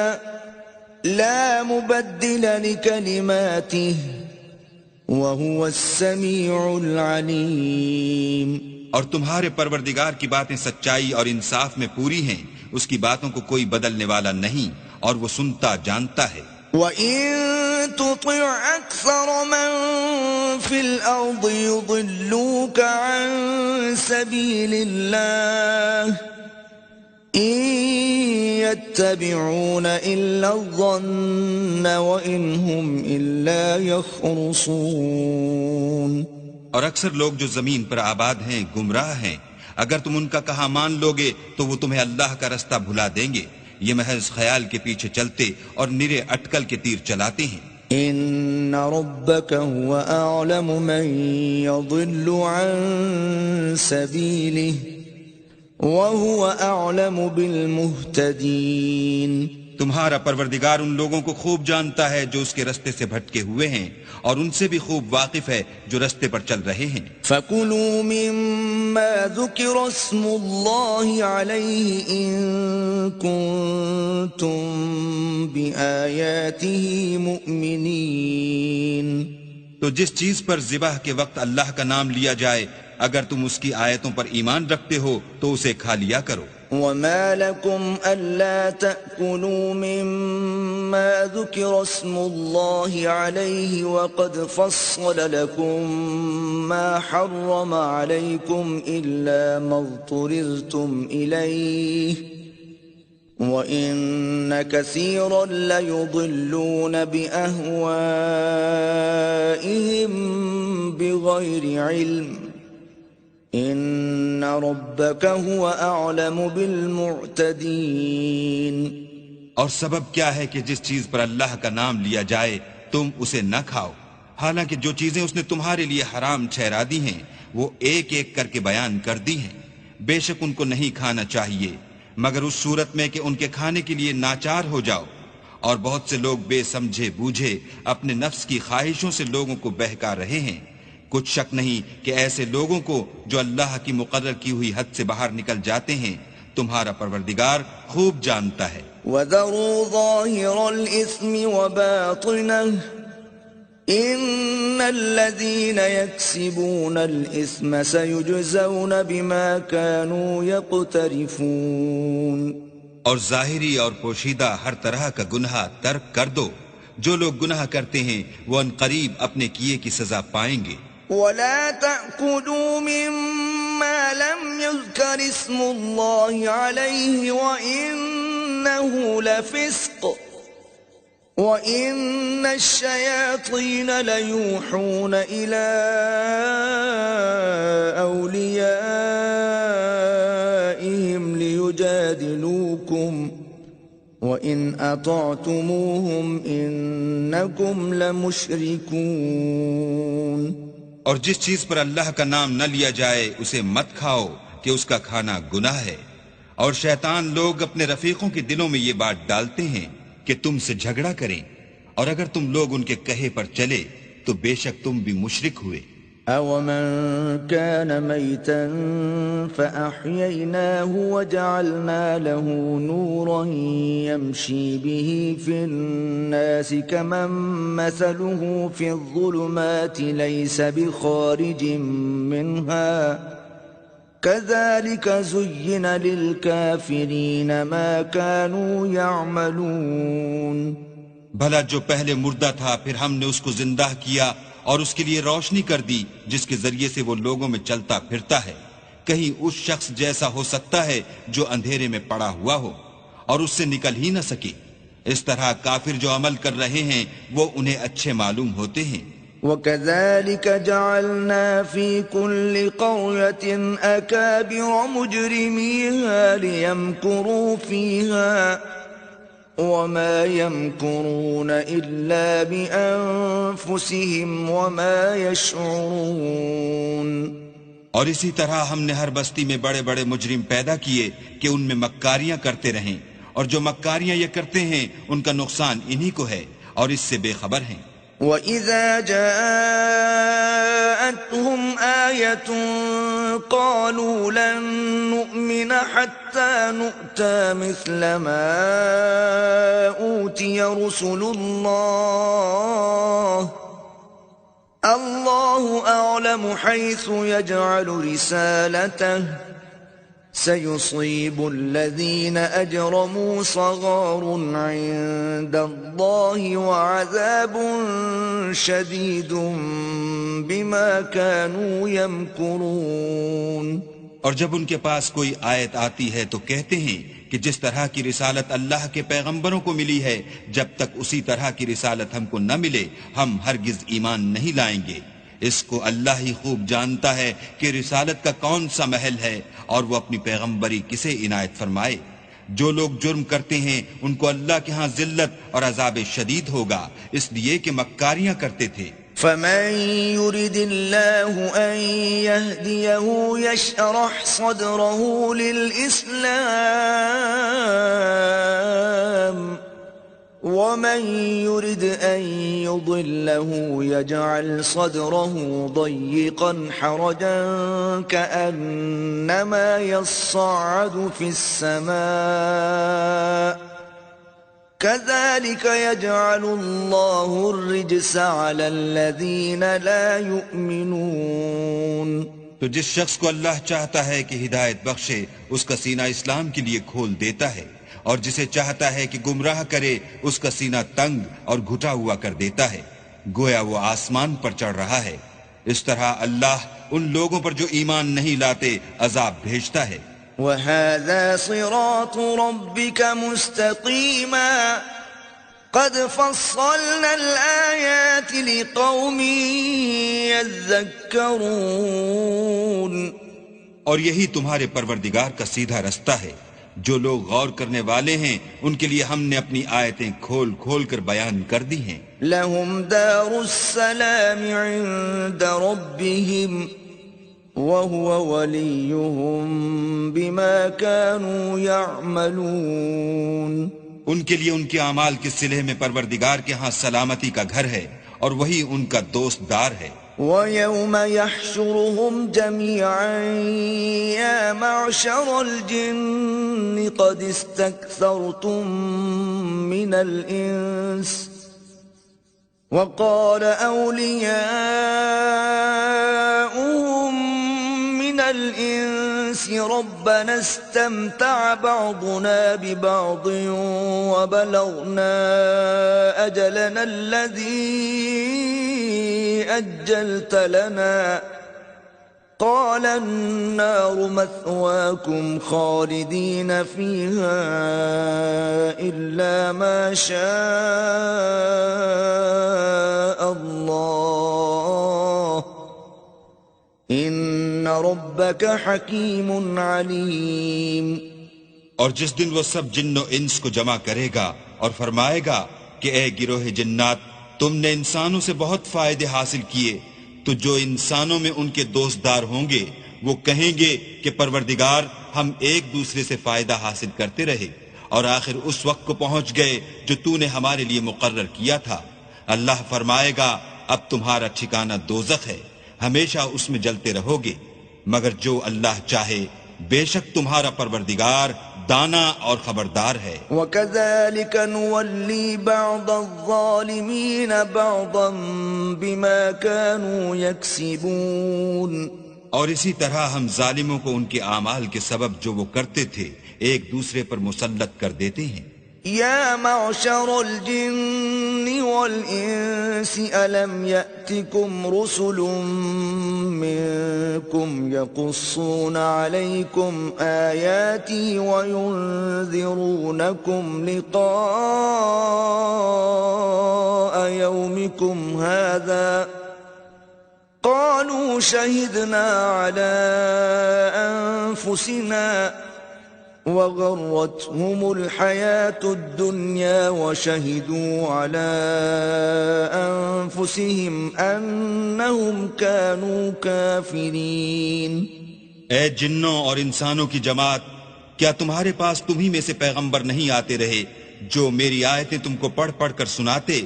لا مبدل لكلماته وهو السميع العليم۔ اور تمہارے پروردگار کی باتیں سچائی اور انصاف میں پوری ہیں، اس کی باتوں کو کوئی بدلنے والا نہیں، اور وہ سنتا جانتا ہے۔ وَإِن تُطِعْ أَكْثَرَ مَن فِي الْأَرْضِ يُضِلُّوكَ عَن سَبِيلِ اللَّهِ إِن يَتَّبِعُونَ إِلَّا الظَّنَّ وَإِنْ هُمْ إِلَّا يَخْرُصُونَ۔ اور اکثر لوگ جو زمین پر آباد ہیں گمراہ ہیں، اگر تم ان کا کہا مان لوگے تو وہ تمہیں اللہ کا رستہ بھلا دیں گے، یہ محض خیال کے پیچھے چلتے اور نرے اٹکل کے تیر چلاتے ہیں۔ إِنَّ رَبَّكَ هُوَ أَعْلَمُ مَن يَضِلُّ عَن سَبِيلِهِ وَهُوَ أَعْلَمُ بِالْمُهْتَدِينَ۔ تمہارا پروردگار ان لوگوں کو خوب جانتا ہے جو اس کے رستے سے بھٹکے ہوئے ہیں، اور ان سے بھی خوب واقف ہے جو رستے پر چل رہے ہیں۔ فَكُلُوا مِمَّا ذُكِرَ اسْمُ اللَّهِ عَلَيْهِ إِن كُنتُم بِآيَاتِهِ مُؤْمِنِينَ۔ تو جس چیز پر ذبح کے وقت اللہ کا نام لیا جائے اگر تم اس کی آیتوں پر ایمان رکھتے ہو تو اسے کھا لیا کرو۔ وما لكم ألا تأكلوا مما ذكر اسم الله عليه وقد فصل لكم ما حرم عليكم إلا ما اضطررتم إليه وإن كثيرا ليضلون بأهوائهم بغير علم ان ربك هو اعلم بالمعتدين۔ اور سبب کیا ہے کہ جس چیز پر اللہ کا نام لیا جائے تم اسے نہ کھاؤ، حالانکہ جو چیزیں اس نے تمہارے لیے حرام ٹھہرا دی ہیں وہ ایک ایک کر کے بیان کر دی ہیں۔ بے شک ان کو نہیں کھانا چاہیے مگر اس صورت میں کہ ان کے کھانے کے لیے ناچار ہو جاؤ، اور بہت سے لوگ بے سمجھے بوجھے اپنے نفس کی خواہشوں سے لوگوں کو بہکا رہے ہیں۔ کچھ شک نہیں کہ ایسے لوگوں کو جو اللہ کی مقرر کی ہوئی حد سے باہر نکل جاتے ہیں تمہارا پروردگار خوب جانتا ہے۔ وَذَرُوا ظَاهِرَ الْإِثْمِ وَبَاطِنَهُ إِنَّ الَّذِينَ يَكْسِبُونَ الْإِثْمَ سَيُجْزَوْنَ بِمَا كَانُوا يَقْتَرِفُونَ۔ اور ظاہری اور پوشیدہ ہر طرح کا گناہ ترک کر دو، جو لوگ گناہ کرتے ہیں وہ ان قریب اپنے کیے کی سزا پائیں گے۔ وَلَا تَأْكُلُوا مِمَّا لَمْ يُذْكَرِ اسْمُ اللَّهِ عَلَيْهِ وَإِنَّهُ لَفِسْقٌ وَإِنَّ الشَّيَاطِينَ لَيُوحُونَ إِلَىٰ أَوْلِيَائِهِمْ لِيُجَادِلُوكُمْ وَإِنْ أَطَعْتُمُوهُمْ إِنَّكُمْ لَمُشْرِكُونَ۔ اور جس چیز پر اللہ کا نام نہ لیا جائے اسے مت کھاؤ کہ اس کا کھانا گناہ ہے، اور شیطان لوگ اپنے رفیقوں کے دلوں میں یہ بات ڈالتے ہیں کہ تم سے جھگڑا کریں، اور اگر تم لوگ ان کے کہے پر چلے تو بے شک تم بھی مشرک ہوئے۔ أَوَمَنْ كَانَ مَيْتًا فَأَحْيَيْنَاهُ وَجَعَلْنَا لَهُ نُورًا يَمْشِي بِهِ فِي النَّاسِ كَمَنْ مَثَلُهُ فِي الظُّلُمَاتِ لَيْسَ بِخَارِجٍ مِّنْهَا كَذَلِكَ زُيِّنَ لِلْكَافِرِينَ مَا كَانُوا يَعْمَلُونَ۔ بھلا جو پہلے مردہ تھا پھر ہم نے اس کو زندہ کیا اور اس کے لیے روشنی کر دی جس کے ذریعے سے وہ لوگوں میں چلتا پھرتا ہے، کہیں اس شخص جیسا ہو سکتا ہے جو اندھیرے میں پڑا ہوا ہو اور اس سے نکل ہی نہ سکے۔ اس طرح کافر جو عمل کر رہے ہیں وہ انہیں اچھے معلوم ہوتے ہیں۔ وَكَذَلِكَ جَعَلْنَا فِي كُلِّ قَرْيَةٍ أَكَابِرَ مُجْرِمِيهَا لِيَمْكُرُوا فِيهَا وَمَا يَمْكُرُونَ إِلَّا بِأَنفُسِهِمْ وَمَا يَشْعُرُونَ۔ اور اسی طرح ہم نے ہر بستی میں بڑے بڑے مجرم پیدا کیے کہ ان میں مکاریاں کرتے رہیں، اور جو مکاریاں یہ کرتے ہیں ان کا نقصان انہی کو ہے اور اس سے بے خبر ہیں۔ وَإِذَا جَاءَتْهُمْ آيَةٌ قَالُوا لَن نُّؤْمِنَ حَتَّى نُؤْتَىٰ مِثْلَ مَا أُوتِيَ رُسُلُ اللَّهِ أَعْلَمُ حَيْثُ يَجْعَلُ رِسَالَتَهُ سَيُصِيبُ الَّذِينَ أَجْرَمُوا صَغَارٌ عِندَ اللَّهِ وَعَذَابٌ شَدِيدٌ بِمَا كَانُوا يَمْكُرُونَ۔ اور جب ان کے پاس کوئی آیت آتی ہے تو کہتے ہیں کہ جس طرح کی رسالت اللہ کے پیغمبروں کو ملی ہے جب تک اسی طرح کی رسالت ہم کو نہ ملے ہم ہرگز ایمان نہیں لائیں گے۔ اس کو اللہ ہی خوب جانتا ہے کہ رسالت کا کون سا محل ہے اور وہ اپنی پیغمبری کسے عنایت فرمائے۔ جو لوگ جرم کرتے ہیں ان کو اللہ کے ہاں ذلت اور عذاب شدید ہوگا، اس لیے کہ مکاریاں کرتے تھے۔ فَمَن يُرِدِ اللَّهُ أَن يَهْدِيَهُ يَشْرَحْ صَدْرَهُ لِلْإِسْلَامِ وَمَن يُرِدْ أَن يُضِلَّهُ يَجْعَلْ صَدْرَهُ ضَيِّقًا حَرَجًا كَأَنَّمَا يَصَّعَّدُ فِي السَّمَاءِ كَذَلِكَ يَجْعَلُ اللَّهُ الرِّجْسَ عَلَى الَّذِينَ لَا يُؤْمِنُونَ۔ تو جس شخص کو اللہ چاہتا ہے کہ ہدایت بخشے اس کا سینہ اسلام کے لیے کھول دیتا ہے، اور جسے چاہتا ہے کہ گمراہ کرے اس کا سینہ تنگ اور گھٹا ہوا کر دیتا ہے، گویا وہ آسمان پر چڑھ رہا ہے۔ اس طرح اللہ ان لوگوں پر جو ایمان نہیں لاتے عذاب بھیجتا ہے۔ وَهَذَا صِرَاطُ رَبِّكَ مُسْتَقِيمًا قَدْ فَصَّلْنَا الْآيَاتِ لِقَوْمٍ يَذَّكَّرُونَ۔ اور یہی تمہارے پروردگار کا سیدھا رستہ ہے، جو لوگ غور کرنے والے ہیں ان کے لیے ہم نے اپنی آیتیں کھول کھول کر بیان کر دی ہیں۔ لَهُمْ دَارُ السَّلَامِ عِندَ رَبِّهِمْ وَهُوَ وَلِيُّهُمْ بِمَا كَانُوا يَعْمَلُونَ۔ ان کے لیے ان کے اعمال کے صلح میں پروردگار کے ہاں سلامتی کا گھر ہے، اور وہی ان کا دوست دار ہے۔ وَيَوْمَ يَحْشُرُهُمْ جَمِيعًا يَا مَعْشَرَ الْجِنِّ قَدِ اسْتَكْثَرْتُم مِّنَ الْإِنسِ وَقَالَ أَوْلِيَاؤُهُم مِّنَ الْإِنسِ رَبَّنَا اسْتَمْتَعَ بَعْضُنَا بِبَعْضٍ وَبَلَغْنَا أَجَلَنَا الَّذِي أجلت لنا قال النار مثواكم خالدين فيها إلا ما شاء الله إن ربك حكيم عليم۔ اور جس دن وہ سب جن و انس کو جمع کرے گا اور فرمائے گا کہ اے گروہ جنات، تم نے انسانوں سے بہت فائدے حاصل کیے، تو جو انسانوں میں ان کے دوست دار ہوں گے وہ کہیں گے کہ پروردگار ہم ایک دوسرے سے فائدہ حاصل کرتے رہے، اور آخر اس وقت کو پہنچ گئے جو تو نے ہمارے لیے مقرر کیا تھا۔ اللہ فرمائے گا اب تمہارا ٹھکانہ دوزخ ہے، ہمیشہ اس میں جلتے رہو گے، مگر جو اللہ چاہے، بے شک تمہارا پروردگار دانا اور خبردار ہے۔ وَكَذَلِكَ نُوَلِّي بَعْضَ الظَّالِمِينَ بَعْضًا بِمَا كَانُوا يَكْسِبُونَ۔ اور اسی طرح ہم ظالموں کو ان کے اعمال کے سبب جو وہ کرتے تھے ایک دوسرے پر مسلط کر دیتے ہیں۔ يا معشر الجن والإنس ألم يأتكم رسل منكم يقصون عليكم آياتي وينذرونكم لقاء يومكم هذا قالوا شهدنا على أنفسنا وغرتهم الحياة الدنيا وشهدوا على أنفسهم أنهم كانوا كافرين۔ اے جنوں اور انسانوں کی جماعت، کیا تمہارے پاس تمہیں میں سے پیغمبر نہیں آتے رہے جو میری آیتیں تم کو پڑھ پڑھ کر سناتے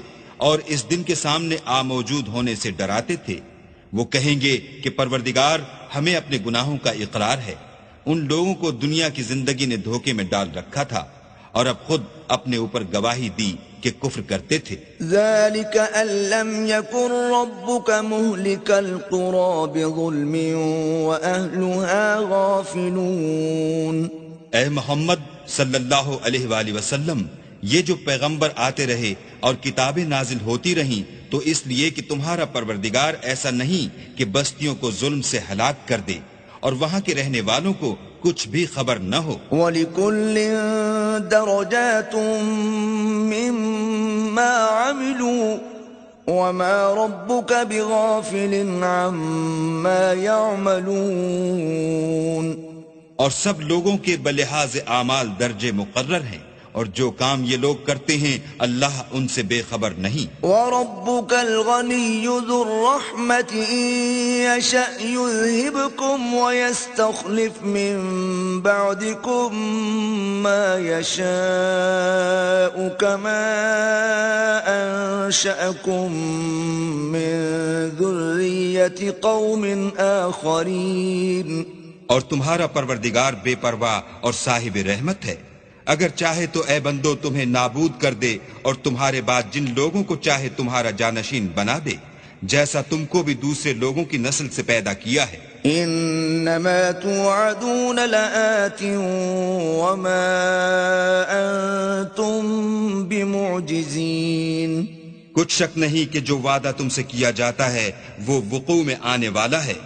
اور اس دن کے سامنے موجود ہونے سے ڈراتے تھے؟ وہ کہیں گے کہ پروردگار ہمیں اپنے گناہوں کا اقرار ہے، ان لوگوں کو دنیا کی زندگی نے دھوکے میں ڈال رکھا تھا اور اب خود اپنے اوپر گواہی دی کہ کفر کرتے تھے۔ ذَلِكَ أَن لَّمْ يَكُن رَّبُّكَ مُهْلِكَ الْقُرَىٰ بِظُلْمٍ وَأَهْلُهَا غَافِلُونَ۔ اے محمد صلی اللہ علیہ وآلہ وسلم، یہ جو پیغمبر آتے رہے اور کتابیں نازل ہوتی رہیں تو اس لیے کہ تمہارا پروردگار ایسا نہیں کہ بستیوں کو ظلم سے ہلاک کر دے اور وہاں کے رہنے والوں کو کچھ بھی خبر نہ ہو۔ وَلِكُلٍّ دَرَجَاتٌ مِّمَّا عَمِلُوا وَمَا رَبُّكَ بِغَافِلٍ عَمَّا يَعْمَلُونَ۔ اور سب لوگوں کے بلحاظ اعمال درجے مقرر ہیں، اور جو کام یہ لوگ کرتے ہیں اللہ ان سے بے خبر نہیں۔ وَرَبُّكَ الْغَنِيُّ ذُو الرَّحْمَةِ إِن يَشَأْ يُذْهِبْكُمْ وَيَسْتَخْلِفْ مِن بَعْدِكُم مَّا يَشَاءُ كَمَا أَنشَأَكُم مِّن ذُرِّيَّةِ قَوْمٍ آخَرِينَ۔ اور تمہارا پروردگار بے پرواہ اور صاحب رحمت ہے، اگر چاہے تو اے بندو تمہیں نابود کر دے اور تمہارے بعد جن لوگوں کو چاہے تمہارا جانشین بنا دے، جیسا تم کو بھی دوسرے لوگوں کی نسل سے پیدا کیا ہے۔ إنما توعدون لآت وما أنتم بمعجزين. کچھ شک نہیں کہ جو وعدہ تم سے کیا جاتا ہے وہ وقوع میں آنے والا ہے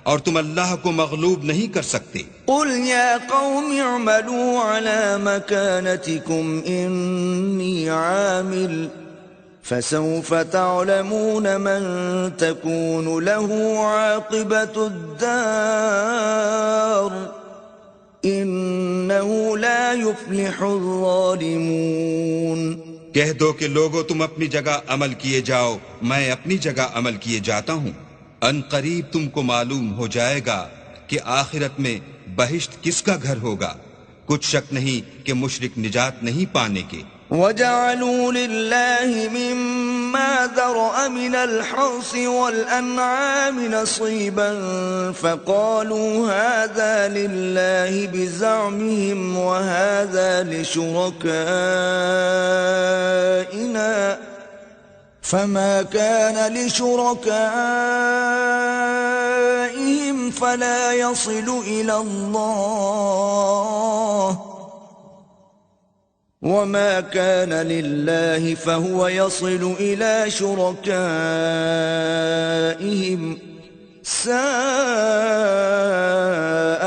اور تم اللہ کو مغلوب نہیں کر سکتے. قل يا قوم اعملوا على مكانتكم إني عامل فسوف تعلمون من تكون له عاقبة الدار إنه لا يفلح الظالمون. کہہ دو کہ لوگو تم اپنی جگہ عمل کیے جاؤ، میں اپنی جگہ عمل کیے جاتا ہوں. ان قریب تم کو معلوم ہو جائے گا کہ آخرت میں بہشت کس کا گھر ہوگا. کچھ شک نہیں کہ مشرک نجات نہیں پانے کے. وَجَعَلُوا لِلَّهِ مِمَّا ذَرَأَ مِنَ الْحَرْثِ وَالْأَنْعَامِ نَصِيبًا فَقَالُوا هَذَا لِلَّهِ بِزَعْمِهِمْ وَهَذَا لِشُرَكَائِنَا فَمَا كَانَ لِشُرَكَائِهِمْ فَلَا يَصِلُ إِلَى اللَّهِ وما كان لله فهو يصل إلى شركائهم ساء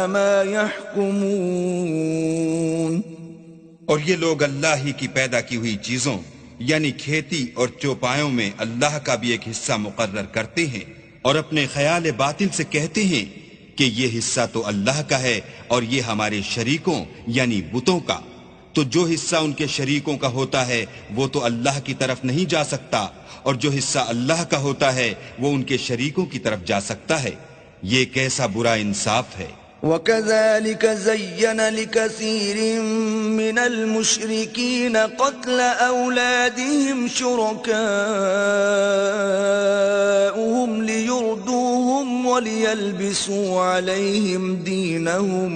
ما يحكمون. اور یہ لوگ اللہ ہی کی پیدا کی ہوئی چیزوں یعنی کھیتی اور چوپایوں میں اللہ کا بھی ایک حصہ مقرر کرتے ہیں اور اپنے خیال باطل سے کہتے ہیں کہ یہ حصہ تو اللہ کا ہے اور یہ ہمارے شریکوں یعنی بتوں کا. تو جو حصہ ان کے شریکوں کا ہوتا ہے وہ تو اللہ کی طرف نہیں جا سکتا اور جو حصہ اللہ کا ہوتا ہے وہ ان کے شریکوں کی طرف جا سکتا ہے. یہ کیسا برا انصاف ہے. وَكَذَلِكَ زَيَّنَ لِكَثِيرٍ مِّنَ الْمُشْرِكِينَ قَتْلَ أَوْلَادِهِمْ شُرَكَاؤُهُمْ لِيُرْدُوهُمْ وَلِيَلْبِسُوا عَلَيْهِمْ دِينَهُمْ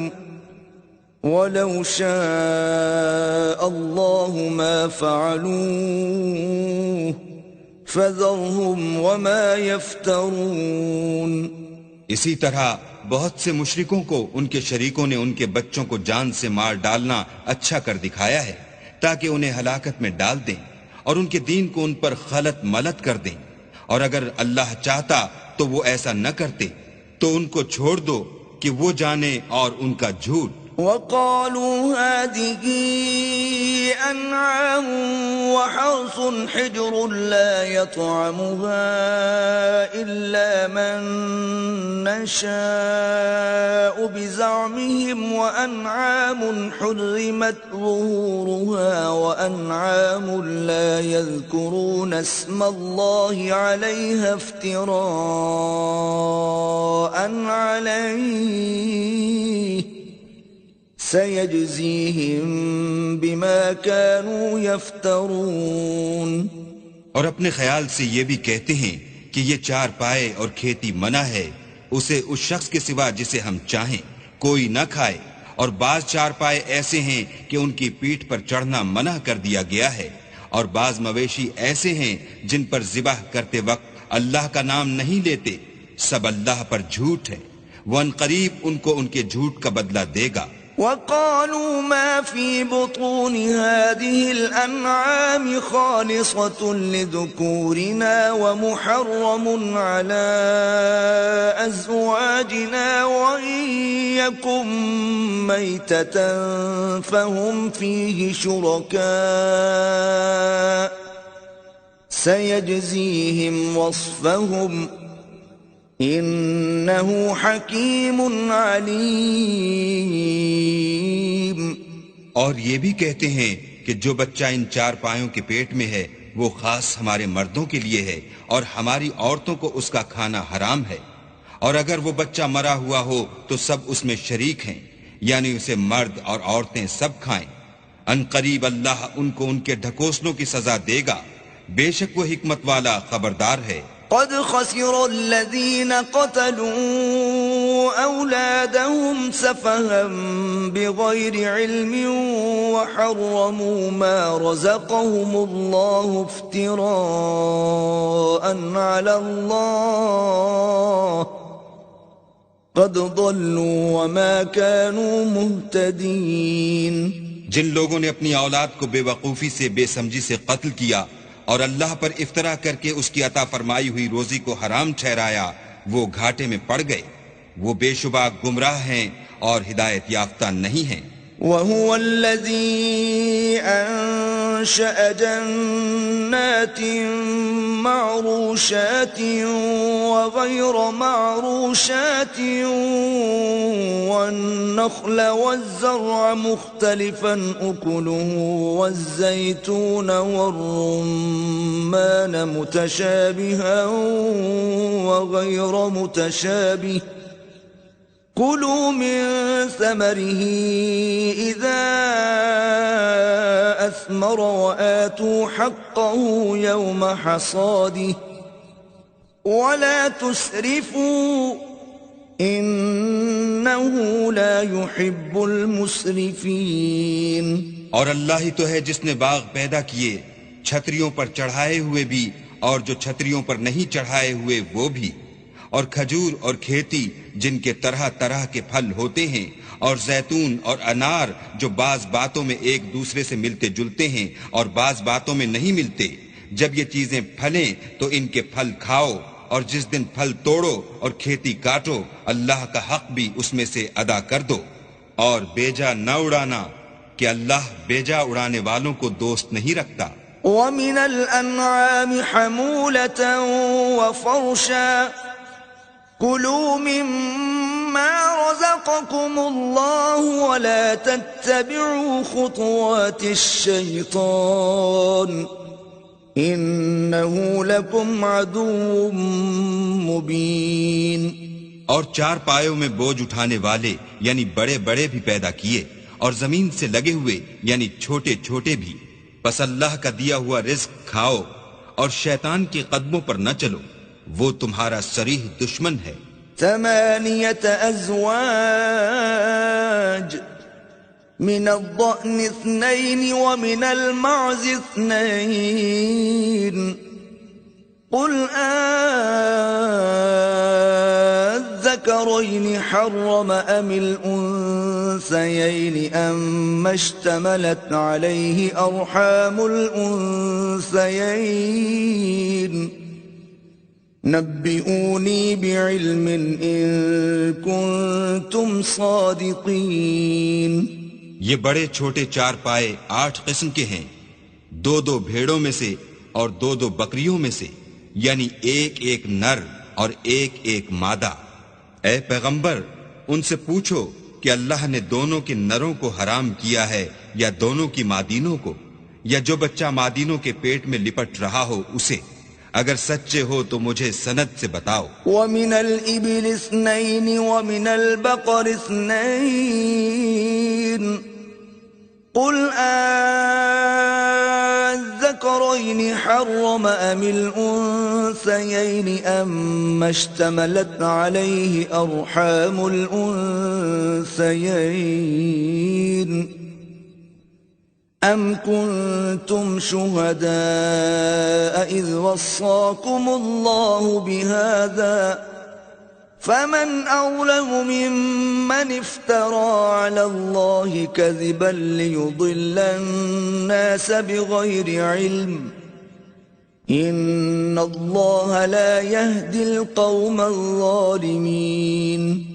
وَلَوْ شَاءَ اللَّهُ مَا فَعَلُوهُ فَذَرْهُمْ وَمَا يَفْتَرُونَ. اسی طرح بہت سے مشرکوں کو ان کے شریکوں نے ان کے بچوں کو جان سے مار ڈالنا اچھا کر دکھایا ہے تاکہ انہیں ہلاکت میں ڈال دیں اور ان کے دین کو ان پر خلط ملت کر دیں. اور اگر اللہ چاہتا تو وہ ایسا نہ کرتے. تو ان کو چھوڑ دو کہ وہ جانے اور ان کا جھوٹ. وقالوا هذه أنعام وحرث حجر لا يطعمها إلا من نشاء بزعمهم وأنعام حرمت ظهورها وأنعام لا يذكرون اسم الله عليها افتراء عليه سَيَجْزِيهِمْ بِمَا كَانُوا يَفْتَرُونَ. اور اپنے خیال سے یہ بھی کہتے ہیں کہ یہ چار پائے اور کھیتی منع ہے اسے اس شخص کے سوا جسے ہم چاہیں کوئی نہ کھائے. اور بعض چار پائے ایسے ہیں کہ ان کی پیٹھ پر چڑھنا منع کر دیا گیا ہے اور بعض مویشی ایسے ہیں جن پر ذبح کرتے وقت اللہ کا نام نہیں لیتے. سب اللہ پر جھوٹ ہے. وہ ان قریب ان کو ان کے جھوٹ کا بدلہ دے گا. وقالوا ما في بطون هذه الأنعام خالصة لذكورنا ومحرم على أزواجنا وإن يكن ميتة فهم فيه شركاء سيجزيهم وصفهم إنه حكيم عليم. اور یہ بھی کہتے ہیں کہ جو بچہ ان چار پایوں کے پیٹ میں ہے وہ خاص ہمارے مردوں کے لیے ہے اور ہماری عورتوں کو اس کا کھانا حرام ہے. اور اگر وہ بچہ مرا ہوا ہو تو سب اس میں شریک ہیں یعنی اسے مرد اور عورتیں سب کھائیں. ان قریب اللہ ان کو ان کے ڈھکوسلوں کی سزا دے گا. بے شک وہ حکمت والا خبردار ہے. قد خسر الذين قتلوا أولادهم سفها بغير علم وحرموا ما رزقهم الله افتراء على الله قد ضلوا وما كانوا مهتدين. جن لوگوں نے اپنی اولاد کو بے وقوفی سے بے سمجھی سے قتل کیا اور اللہ پر افطرا کر کے اس کی عطا فرمائی ہوئی روزی کو حرام ٹھہرایا، وہ گھاٹے میں پڑ گئے، وہ بے شبہ گمراہ ہیں اور ہدایت یافتہ نہیں ہیں. وهو الذي أنشأ جنات معروشات وغير معروشات والنخل والزرع مختلفا أكله والزيتون والرمان متشابها وغير متشابه كلوا من ثمره إذا أثمر وآتوا حقه يوم حصاده ولا تسرفوا إنه لا يحب المسرفين. اور اللہ ہی تو ہے جس نے باغ پیدا کیے، چھتریوں پر چڑھائے ہوئے بھی اور جو چھتریوں پر نہیں چڑھائے ہوئے وہ بھی، اور کھجور اور کھیتی جن کے طرح طرح کے پھل ہوتے ہیں، اور زیتون اور انار جو بعض باتوں میں ایک دوسرے سے ملتے جلتے ہیں اور بعض باتوں میں نہیں ملتے. جب یہ چیزیں پھلیں تو ان کے پھل کھاؤ، اور جس دن پھل توڑو اور کھیتی کاٹو اللہ کا حق بھی اس میں سے ادا کر دو، اور بیجا نہ اڑانا کہ اللہ بیجا اڑانے والوں کو دوست نہیں رکھتا. ومن الأنعام حمولة وفرشا كلوا مما رزقكم الله ولا تتبعوا خطوات الشيطان إنه لكم عدو مبين. اور چار پایوں میں بوجھ اٹھانے والے یعنی بڑے بڑے بھی پیدا کیے اور زمین سے لگے ہوئے یعنی چھوٹے چھوٹے بھی، بس اللہ کا دیا ہوا رزق کھاؤ اور شیطان کے قدموں پر نہ چلو، وہ تمہارا صریح دشمن ہے. 8 أزواج من الضأن 2 ومن المعز 2 قل الذكرين حرم أم الأنثيين أما اشتملت عليه أرحام الأنثيين نبئوني بعلم إن كنتم صادقين. یہ بڑے چھوٹے چار پائے 8 قسم کے ہیں، 2 بھیڑوں میں سے اور 2 بکریوں میں سے، یعنی ایک نر اور ایک مادہ. اے پیغمبر ان سے پوچھو کہ اللہ نے دونوں کے نروں کو حرام کیا ہے یا دونوں کی مادینوں کو، یا جو بچہ مادینوں کے پیٹ میں لپٹ رہا ہو اسے. اگر سچے ہو تو مجھے سند سے بتاؤ. ومن الإبل 2 ومن البقر 2 قل الذكرين حرم أم الأنثيين أما اشتملت عليه أرحام الأنثيين أم كنتم شهداء إذ وصاكم الله بهذا فمن أظلم ممن افترى على الله كذبا ليضل الناس بغير علم إن الله لا يهدي القوم الظالمين.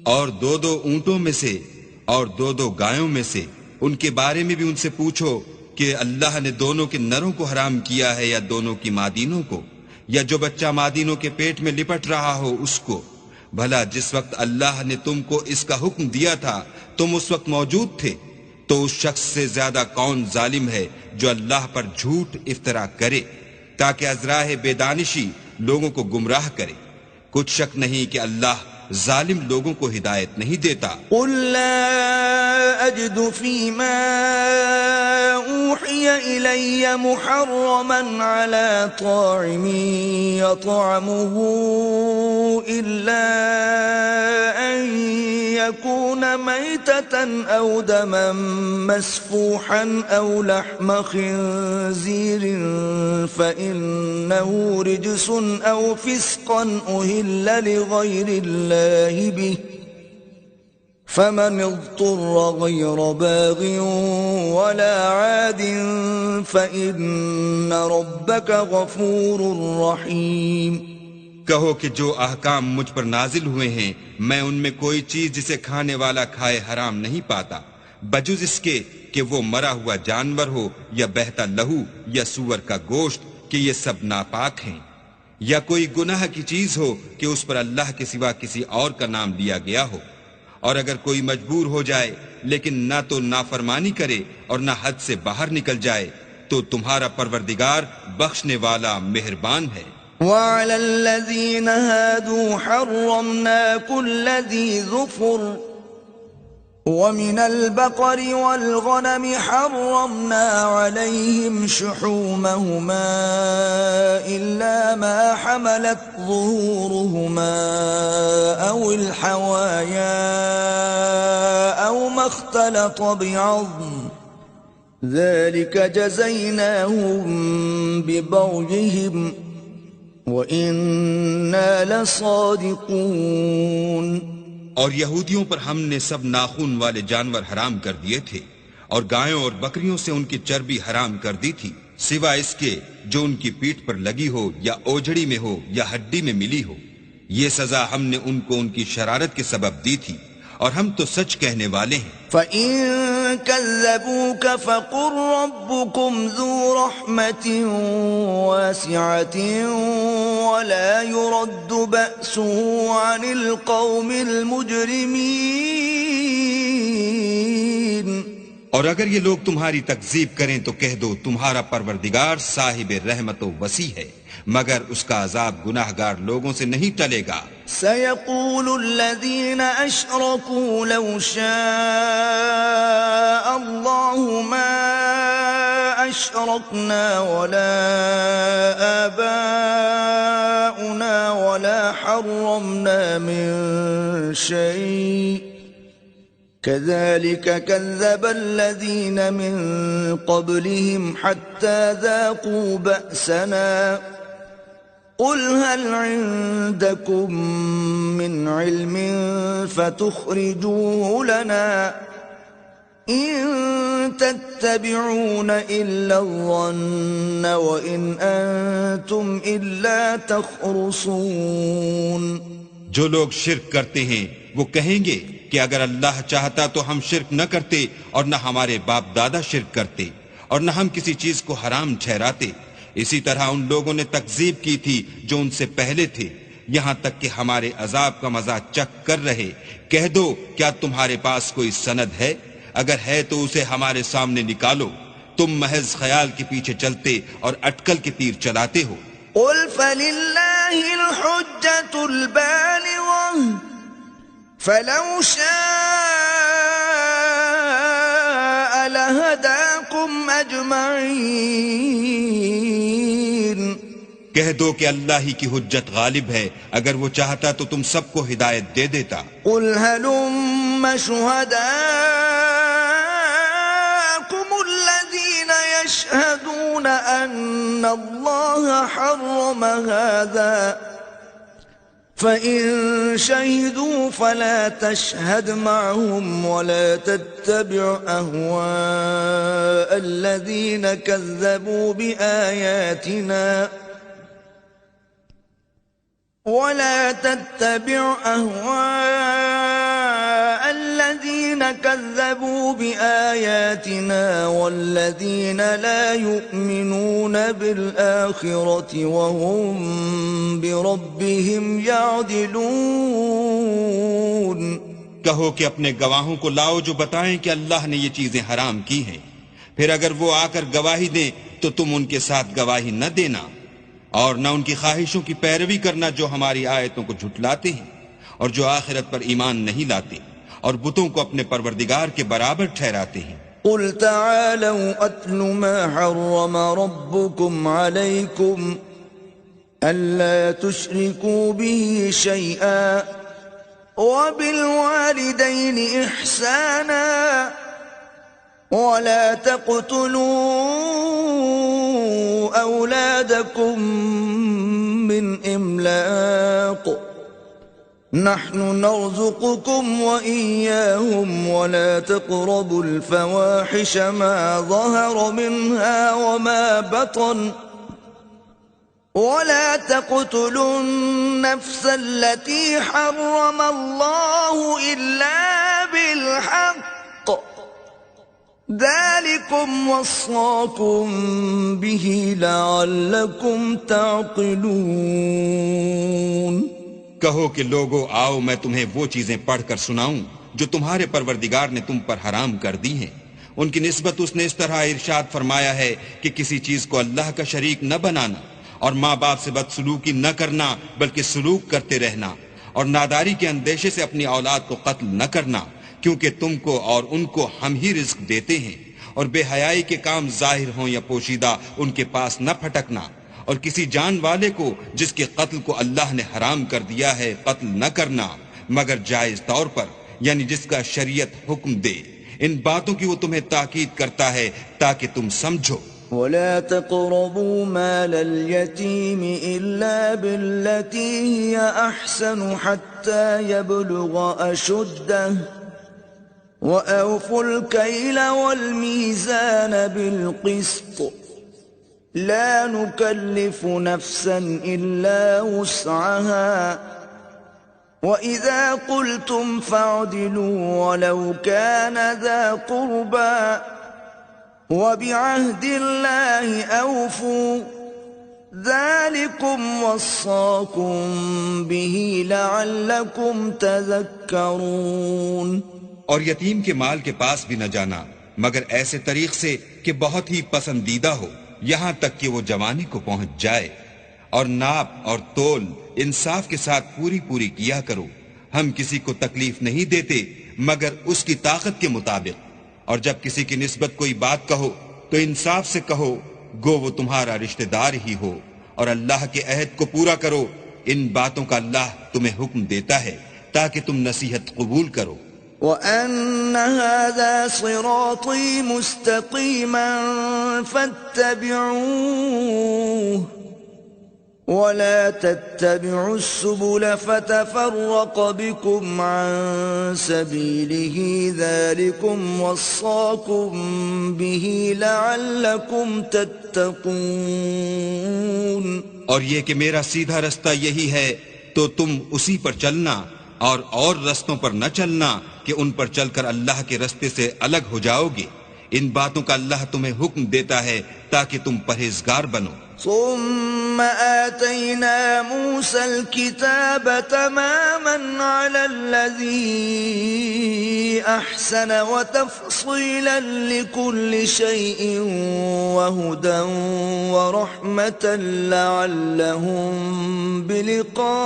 اور 2 اونٹوں میں سے اور 2 گایوں میں سے ان کے بارے میں بھی ان سے پوچھو کہ اللہ نے دونوں کے نروں کو حرام کیا ہے یا دونوں کی مادینوں کو، یا جو بچہ مادینوں کے پیٹ میں لپٹ رہا ہو اس کو. بھلا جس وقت اللہ نے تم کو اس کا حکم دیا تھا تم اس وقت موجود تھے، تو اس شخص سے زیادہ کون ظالم ہے جو اللہ پر جھوٹ افترا کرے تاکہ از راہ بے دانشی لوگوں کو گمراہ کرے. کچھ شک نہیں کہ اللہ ظالم لوگوں کو ہدایت نہیں دیتا. قل لا أجد فيما أوحي إلي محرما على طاعم يطعمه إلا أن يكون ميتة ميتة أو دما مسفوحا أو لحم خنزير فإنه رجس أو فسقا أهل لغير الله به فمن اضطر غير باغ ولا عاد فإن ربك غفور رحيم۔ کہو کہ جو احکام مجھ پر نازل ہوئے ہیں میں ان میں کوئی چیز جسے کھانے والا کھائے حرام نہیں پاتا بجز اس کے کہ وہ مرا ہوا جانور ہو یا بہتا لہو یا سور کا گوشت کہ یہ سب ناپاک ہیں، یا کوئی گناہ کی چیز ہو کہ اس پر اللہ کے سوا کسی اور کا نام لیا گیا ہو، اور اگر کوئی مجبور ہو جائے لیکن نہ تو نافرمانی کرے اور نہ حد سے باہر نکل جائے تو تمہارا پروردگار بخشنے والا مہربان ہے۔ وعلى الذين هادوا حرمنا كل ذي ظفر ومن البقر والغنم حرمنا عليهم شحومهما إلا ما حملت ظهورهما أو الحوايا أو ما اختلط بعظم ذلك جزيناهم ببغيهم وَإِنَّا لَصَادِقُونَ۔ اور یہودیوں پر ہم نے سب ناخون والے جانور حرام کر دیے تھے اور گایوں اور بکریوں سے ان کی چربی حرام کر دی تھی سوا اس کے جو ان کی پیٹھ پر لگی ہو یا اوجھڑی میں ہو یا ہڈی میں ملی ہو، یہ سزا ہم نے ان کو ان کی شرارت کے سبب دی تھی اور ہم تو سچ کہنے والے ہیں۔ فَإِن كَذَّبُوكَ فَقُلْ رَبُّكُمْ ذُو رَحْمَةٍ وَاسِعَةٍ وَلَا يُرَدُّ بَأْسُهُ عَنِ الْقَوْمِ الْمُجْرِمِينَ۔ اور اگر یہ لوگ تمہاری تکذیب کریں تو کہہ دو تمہارا پروردگار صاحب رحمت و وسیع ہے، مگر اس کا عذاب گناہگار لوگوں سے نہیں ٹلے گا۔ سَيَقُولُ الَّذِينَ أَشْرَكُوا لَوْ شَاءَ اللَّهُ مَا أَشْرَكْنَا وَلَا آبَاؤُنَا وَلَا حَرَّمْنَا مِن شَيْءٍ كَذَلِكَ كَذَّبَ الَّذِينَ مِن قَبْلِهِمْ حَتَّى ذَاقُوا بَأْسَنَا قُلْ هَلْ عِندَكُم مِّنْ عِلْمٍ فَتُخْرِجُوهُ لَنَا إِن تَتَّبِعُونَ إِلَّا الظَّنَّ وَإِنْ أَنتُمْ إِلَّا تَخْرُصُونَ۔ جو لوگ شرک کرتے ہیں وہ کہیں گے کہ اگر اللہ چاہتا تو ہم شرک نہ کرتے اور نہ ہمارے باپ دادا شرک کرتے اور نہ ہم کسی چیز کو حرام ٹھہراتے۔ اسی طرح ان لوگوں نے تکذیب کی تھی جو ان سے پہلے تھے، یہاں تک کہ ہمارے عذاب کا مزہ چکھ کر رہے۔ کہہ دو کیا تمہارے پاس کوئی سند ہے؟ اگر ہے تو اسے ہمارے سامنے نکالو، تم محض خیال کے پیچھے چلتے اور اٹکل کے تیر چلاتے ہو۔ قُلْ فَلِلَّهِ الْحُجَّةُ الْبَالِغَةُ فَلَوْ شَاءَ لَهَدَاكُمْ أَجْمَعِينَ۔ کہہ دو کہ اللہ ہی کی حجت غالب ہے، اگر وہ چاہتا تو تم سب کو ہدایت دے دیتا۔ قُلْ هَلُمَّ شُهَدَاءَكُمُ الَّذِينَ يَشْهَدُونَ أَنَّ اللَّهَ حَرَّمَ هَذَا فَإِن شَهِدُوا فَلَا تَشْهَدْ مَعَهُمْ وَلَا تَتَّبِعْ أَهْوَاءَ الَّذِينَ كَذَّبُوا بِآيَاتِنَا وَالَّذِينَ لَا يُؤْمِنُونَ بِالْآخِرَةِ وَهُمْ بِرَبِّهِمْ يَعْدِلُونَ۔ کہو کہ اپنے گواہوں کو لاؤ جو بتائیں کہ اللہ نے یہ چیزیں حرام کی ہیں، پھر اگر وہ آ کر گواہی دیں تو تم ان کے ساتھ گواہی نہ دینا اور نہ ان کی خواہشوں کی پیروی کرنا جو ہماری آیتوں کو جھٹلاتے ہیں اور جو آخرت پر ایمان نہیں لاتے اور بتوں کو اپنے پروردگار کے برابر ٹھہراتے ہیں۔ قُلْ تَعَالَوْا أَتْلُ مَا حَرَّمَ رَبُّكُمْ عَلَيْكُمْ أَلَّا تُشْرِكُوا بِهِ شَيْئًا وبالوالدين إحسانا ولا تقتلوا أولادكم من إملاق نحن نرزقكم وإياهم ولا تقربوا الفواحش ما ظهر منها وما بطن ولا تقتلوا النفس التي حرم الله إلا بالحق ذلكم وصاكم به لعلكم تعقلون۔ کہو کہ لوگو آؤ میں تمہیں وہ چیزیں پڑھ کر سناؤں جو تمہارے پروردگار نے تم پر حرام کر دی ہیں۔ ان کی نسبت اس نے اس طرح ارشاد فرمایا ہے کہ کسی چیز کو اللہ کا شریک نہ بنانا، اور ماں باپ سے بدسلوکی نہ کرنا بلکہ سلوک کرتے رہنا، اور ناداری کے اندیشے سے اپنی اولاد کو قتل نہ کرنا، کیونکہ تم کو اور ان کو ہم ہی رزق دیتے ہیں، اور بے حیائی کے کام ظاہر ہوں یا پوشیدہ ان کے پاس نہ پھٹکنا، اور کسی جان والے کو جس کے قتل کو اللہ نے حرام کر دیا ہے قتل نہ کرنا مگر جائز طور پر، یعنی جس کا شریعت حکم دے۔ ان باتوں کی وہ تمہیں تاکید کرتا ہے تاکہ تم سمجھو۔ ولا تقربوا مال اليتيم إلا بالتي هي أحسن حتى يبلغ أشده وأوفوا الكيل والميزان بالقسط لا نكلف نفسا إلا وسعها وإذا قلتم فاعدلوا ولو كان ذا قربى وبعهد الله أوفوا ذلكم وصاكم به لعلكم تذكرون۔ اور یتیم کے مال کے پاس بھی نہ جانا مگر ایسے طریق سے کہ بہت ہی پسندیدہ ہو یہاں تک کہ وہ جوانی کو پہنچ جائے، اور ناپ اور تول انصاف کے ساتھ پوری کیا کرو۔ ہم کسی کو تکلیف نہیں دیتے مگر اس کی طاقت کے مطابق، اور جب کسی کی نسبت کوئی بات کہو تو انصاف سے کہو گو وہ تمہارا رشتہ دار ہی ہو، اور اللہ کے عہد کو پورا کرو۔ ان باتوں کا اللہ تمہیں حکم دیتا ہے تاکہ تم نصیحت قبول کرو۔ وَأَنَّ هَذَا صِرَاطِي مُسْتَقِيمًا فَاتَّبِعُوهُ وَلَا تَتَّبِعُوا السُّبُلَ فَتَفَرَّقَ بِكُمْ عَن سَبِيلِهِ ذَلِكُمْ وَصَّاكُمْ بِهِ لَعَلَّكُمْ تَتَّقُونَ۔ اور یہ کہ میرا سیدھا رستہ یہی ہے تو تم اسی پر چلنا، اور رستوں پر نہ چلنا کہ ان پر چل کر اللہ کے رستے سے الگ ہو جاؤ گے۔ ان باتوں کا اللہ تمہیں حکم دیتا ہے تاکہ تم پرہیزگار بنو۔ ثم آتينا موسى الكتاب تماما على الذي أحسن وتفصيلا لكل شيء وهدى ورحمة لعلهم بلقاء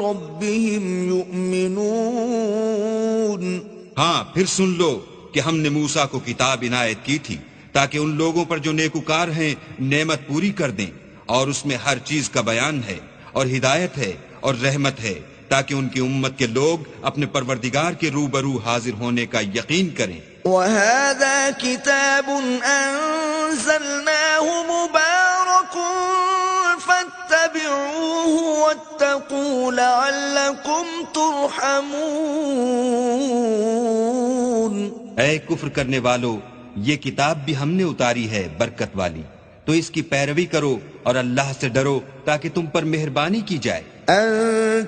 ربهم يؤمنون۔ ہاں پھر سن لو کہ ہم نے موسیٰ کو کتاب عنایت کی تھی تاکہ ان لوگوں پر جو نیکوکار ہیں نعمت پوری کر دیں، اور اس میں ہر چیز کا بیان ہے اور ہدایت ہے اور رحمت ہے تاکہ ان کی امت کے لوگ اپنے پروردگار کے روبرو حاضر ہونے کا یقین کریں۔ وَهَذَا كِتَابٌ أَنزَلْنَاهُ مُبَارَكٌ فَاتَّبِعُوهُ وَاتَّقُوا لَعَلَّكُمْ تُرْحَمُونَ۔ اے کفر کرنے والو، یہ کتاب بھی ہم نے اتاری ہے برکت والی، تو اس کی پیروی کرو اور اللہ سے ڈرو تاکہ تم پر مہربانی کی جائے۔ ان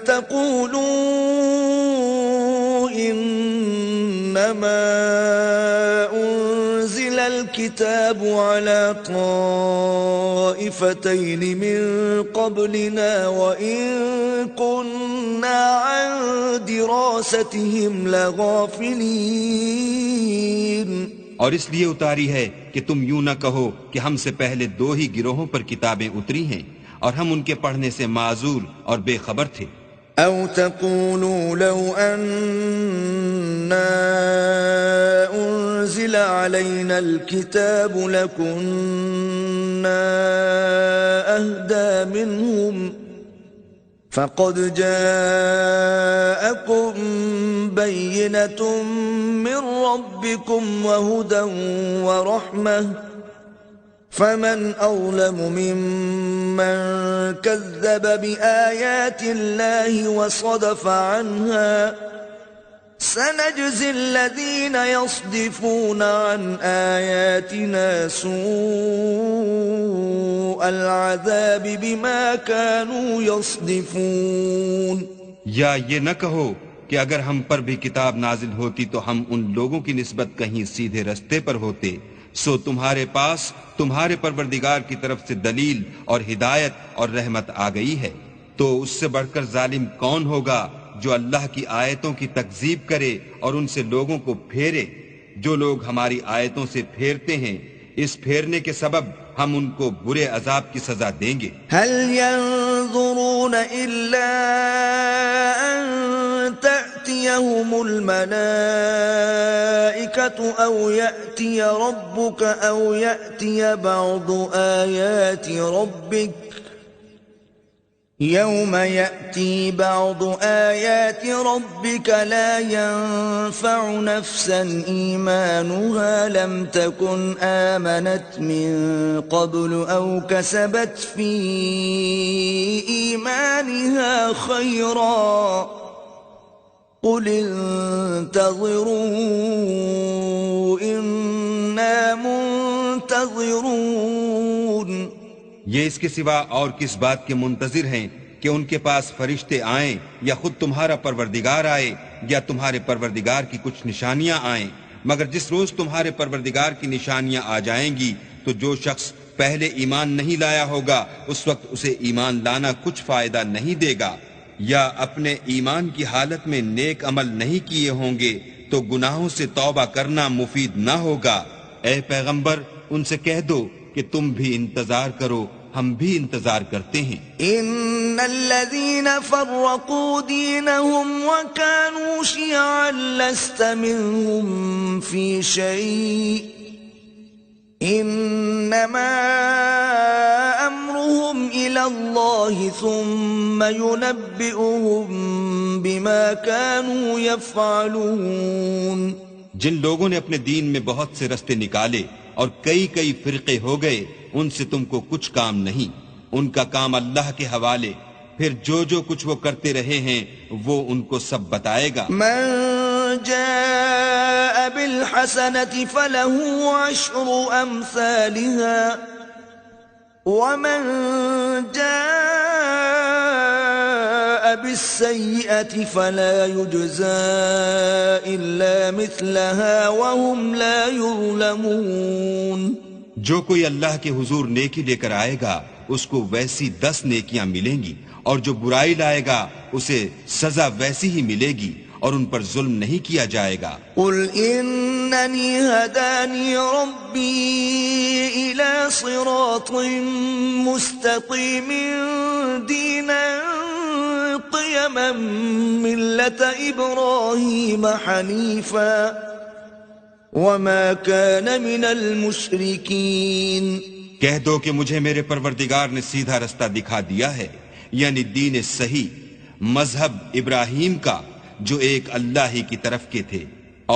تقولوا انما انزل الكتاب على طائفتين من قبلنا وان كنا عن دراستهم لغافلين۔ اور اس لیے اتاری ہے کہ تم یوں نہ کہو کہ ہم سے پہلے دو ہی گروہوں پر کتابیں اتری ہیں اور ہم ان کے پڑھنے سے معذور اور بے خبر تھے۔ او تقولوا لو اننا انزل علينا الكتاب لكنا اهدى منهم فقد جاءكم بينة من ربكم وهدى ورحمة فمن أظلم ممن كذب بآيات الله وصدف عنها سنجزي الذين يصدفون عن آياتنا سوء العذاب بما كانوا يصدفون. یا یہ نہ کہو کہ اگر ہم پر بھی کتاب نازل ہوتی تو ہم ان لوگوں کی نسبت کہیں سیدھے رستے پر ہوتے. سو تمہارے پاس تمہارے پروردگار کی طرف سے دلیل اور ہدایت اور رحمت آ گئی ہے. تو اس سے بڑھ کر ظالم کون ہوگا جو اللہ کی آیتوں کی تکذیب کرے اور ان سے لوگوں کو پھیرے. جو لوگ ہماری آیتوں سے پھیرتے ہیں اس پھیرنے کے سبب ہم ان کو برے عذاب کی سزا دیں گے. هل ينظرون إلا أن تأتيهم الملائكة أو يأتي ربك أو يأتي بعض آيات ربك يوم يأتي بعض آيات ربك لا ينفع نفسا إيمانها لم تكن آمنت من قبل أو كسبت في إيمانها خيرا قل انتظروا إنا منتظرون. یہ اس کے سوا اور کس بات کے منتظر ہیں کہ ان کے پاس فرشتے آئیں یا خود تمہارا پروردگار آئے یا تمہارے پروردگار کی کچھ نشانیاں آئیں. مگر جس روز تمہارے پروردگار کی نشانیاں آ جائیں گی تو جو شخص پہلے ایمان نہیں لایا ہوگا اس وقت اسے ایمان لانا کچھ فائدہ نہیں دے گا. یا اپنے ایمان کی حالت میں نیک عمل نہیں کیے ہوں گے تو گناہوں سے توبہ کرنا مفید نہ ہوگا. اے پیغمبر ان سے کہہ دو کہ تم بھی انتظار کرو ہم بھی انتظار کرتے ہیں. ان الذين فرقوا دينهم وكانوا شيعا لست منهم في شيء انما امرهم الى الله ثم ينبئهم بما كانوا يفعلون. جن لوگوں نے اپنے دین میں بہت سے رستے نکالے اور کئی فرقے ہو گئے ان سے تم کو کچھ کام نہیں. ان کا کام اللہ کے حوالے پھر جو کچھ وہ کرتے رہے ہیں وہ ان کو سب بتائے گا. من جاء بالحسنة فله عشر أمثالها ومن جاء بالسيئة فلا يجزى إلا مثلها وهم لا يظلمون. جو کوئی اللہ کے حضور نیکی لے کر آئے گا اس کو ویسی 10 نیکیاں ملیں گی اور جو برائی لائے گا اسے سزا ویسی ہی ملے گی اور ان پر ظلم نہیں کیا جائے گا. قل اننی هدانی ربی الى صراط مستقیم دینا قیما ملة ابراہیم حنیفا وما كان من المشرکین. کہہ دو کہ مجھے میرے پروردگار نے سیدھا رستہ دکھا دیا ہے یعنی دین صحیح مذہب ابراہیم کا جو ایک اللہ ہی کی طرف کے تھے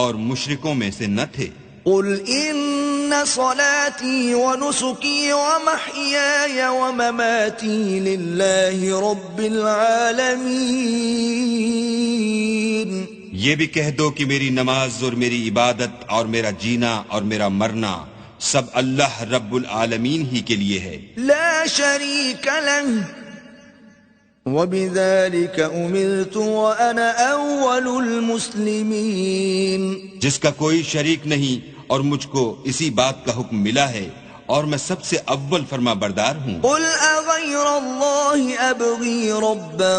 اور مشرکوں میں سے نہ تھے. قل ان صلاتي ونسكي ومحياي ومماتي لله رب العالمين. یہ بھی کہہ دو کہ میری نماز اور میری عبادت اور میرا جینا اور میرا مرنا سب اللہ رب العالمین ہی کے لیے ہے. لا شريك له وبذلك أمرت وأنا أول المسلمين. جس کا کوئی شریک نہیں اور مجھ کو اسی بات کا حکم ملا ہے اور میں سب سے اول فرما بردار ہوں. قل أغير الله أبغي ربا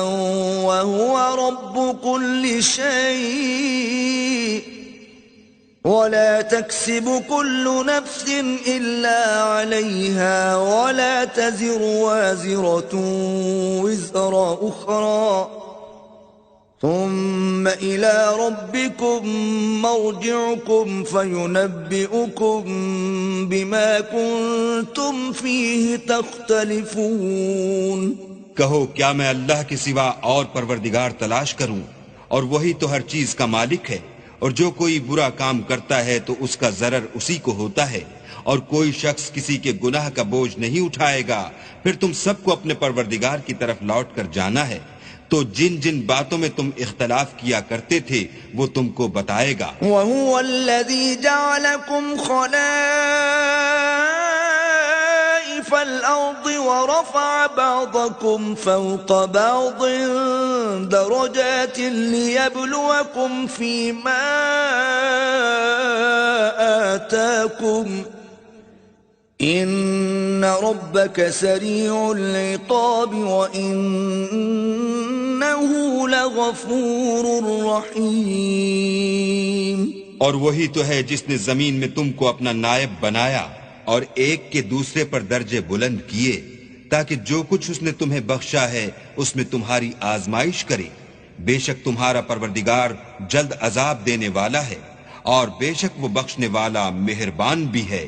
وهو رب كل شيء ولا تكسب كل نفس إلا عليها ولا تزر وازرة وزر أخرى ثم إلى ربكم مرجعكم فينبئكم بما كنتم فيه تختلفون. کہو کیا میں اللہ کے سوا اور پروردگار تلاش کروں، اور وہی تو ہر چیز کا مالک ہے، اور جو کوئی برا کام کرتا ہے تو اس کا ضرر اسی کو ہوتا ہے، اور کوئی شخص کسی کے گناہ کا بوجھ نہیں اٹھائے گا، پھر تم سب کو اپنے پروردگار کی طرف لوٹ کر جانا ہے، تو جن جن باتوں میں تم اختلاف کیا کرتے تھے وہ تم کو بتائے گا۔ وَهُوَ الَّذِي جَعَلَكُمْ خَلَائِفَ الْأَرْضِ وَرَفَعَ بَعْضَكُمْ فَوْقَ بَعْضٍ دَرَجَاتٍ لِيَبْلُوَكُمْ فِي مَا آتَاكُمْ إِنَّ رَبَّكَ سَرِيعُ الْعِقَابِ وَإِنَّهُ لَغَفُورٌ رَحِيمٌ۔ اور وہی تو ہے جس نے زمین میں تم کو اپنا نائب بنایا اور ایک کے دوسرے پر درجے بلند کیے، تاکہ جو کچھ اس نے تمہیں بخشا ہے اس میں تمہاری آزمائش کرے۔ بے شک تمہارا پروردگار جلد عذاب دینے والا ہے، اور بے شک وہ بخشنے والا مہربان بھی ہے۔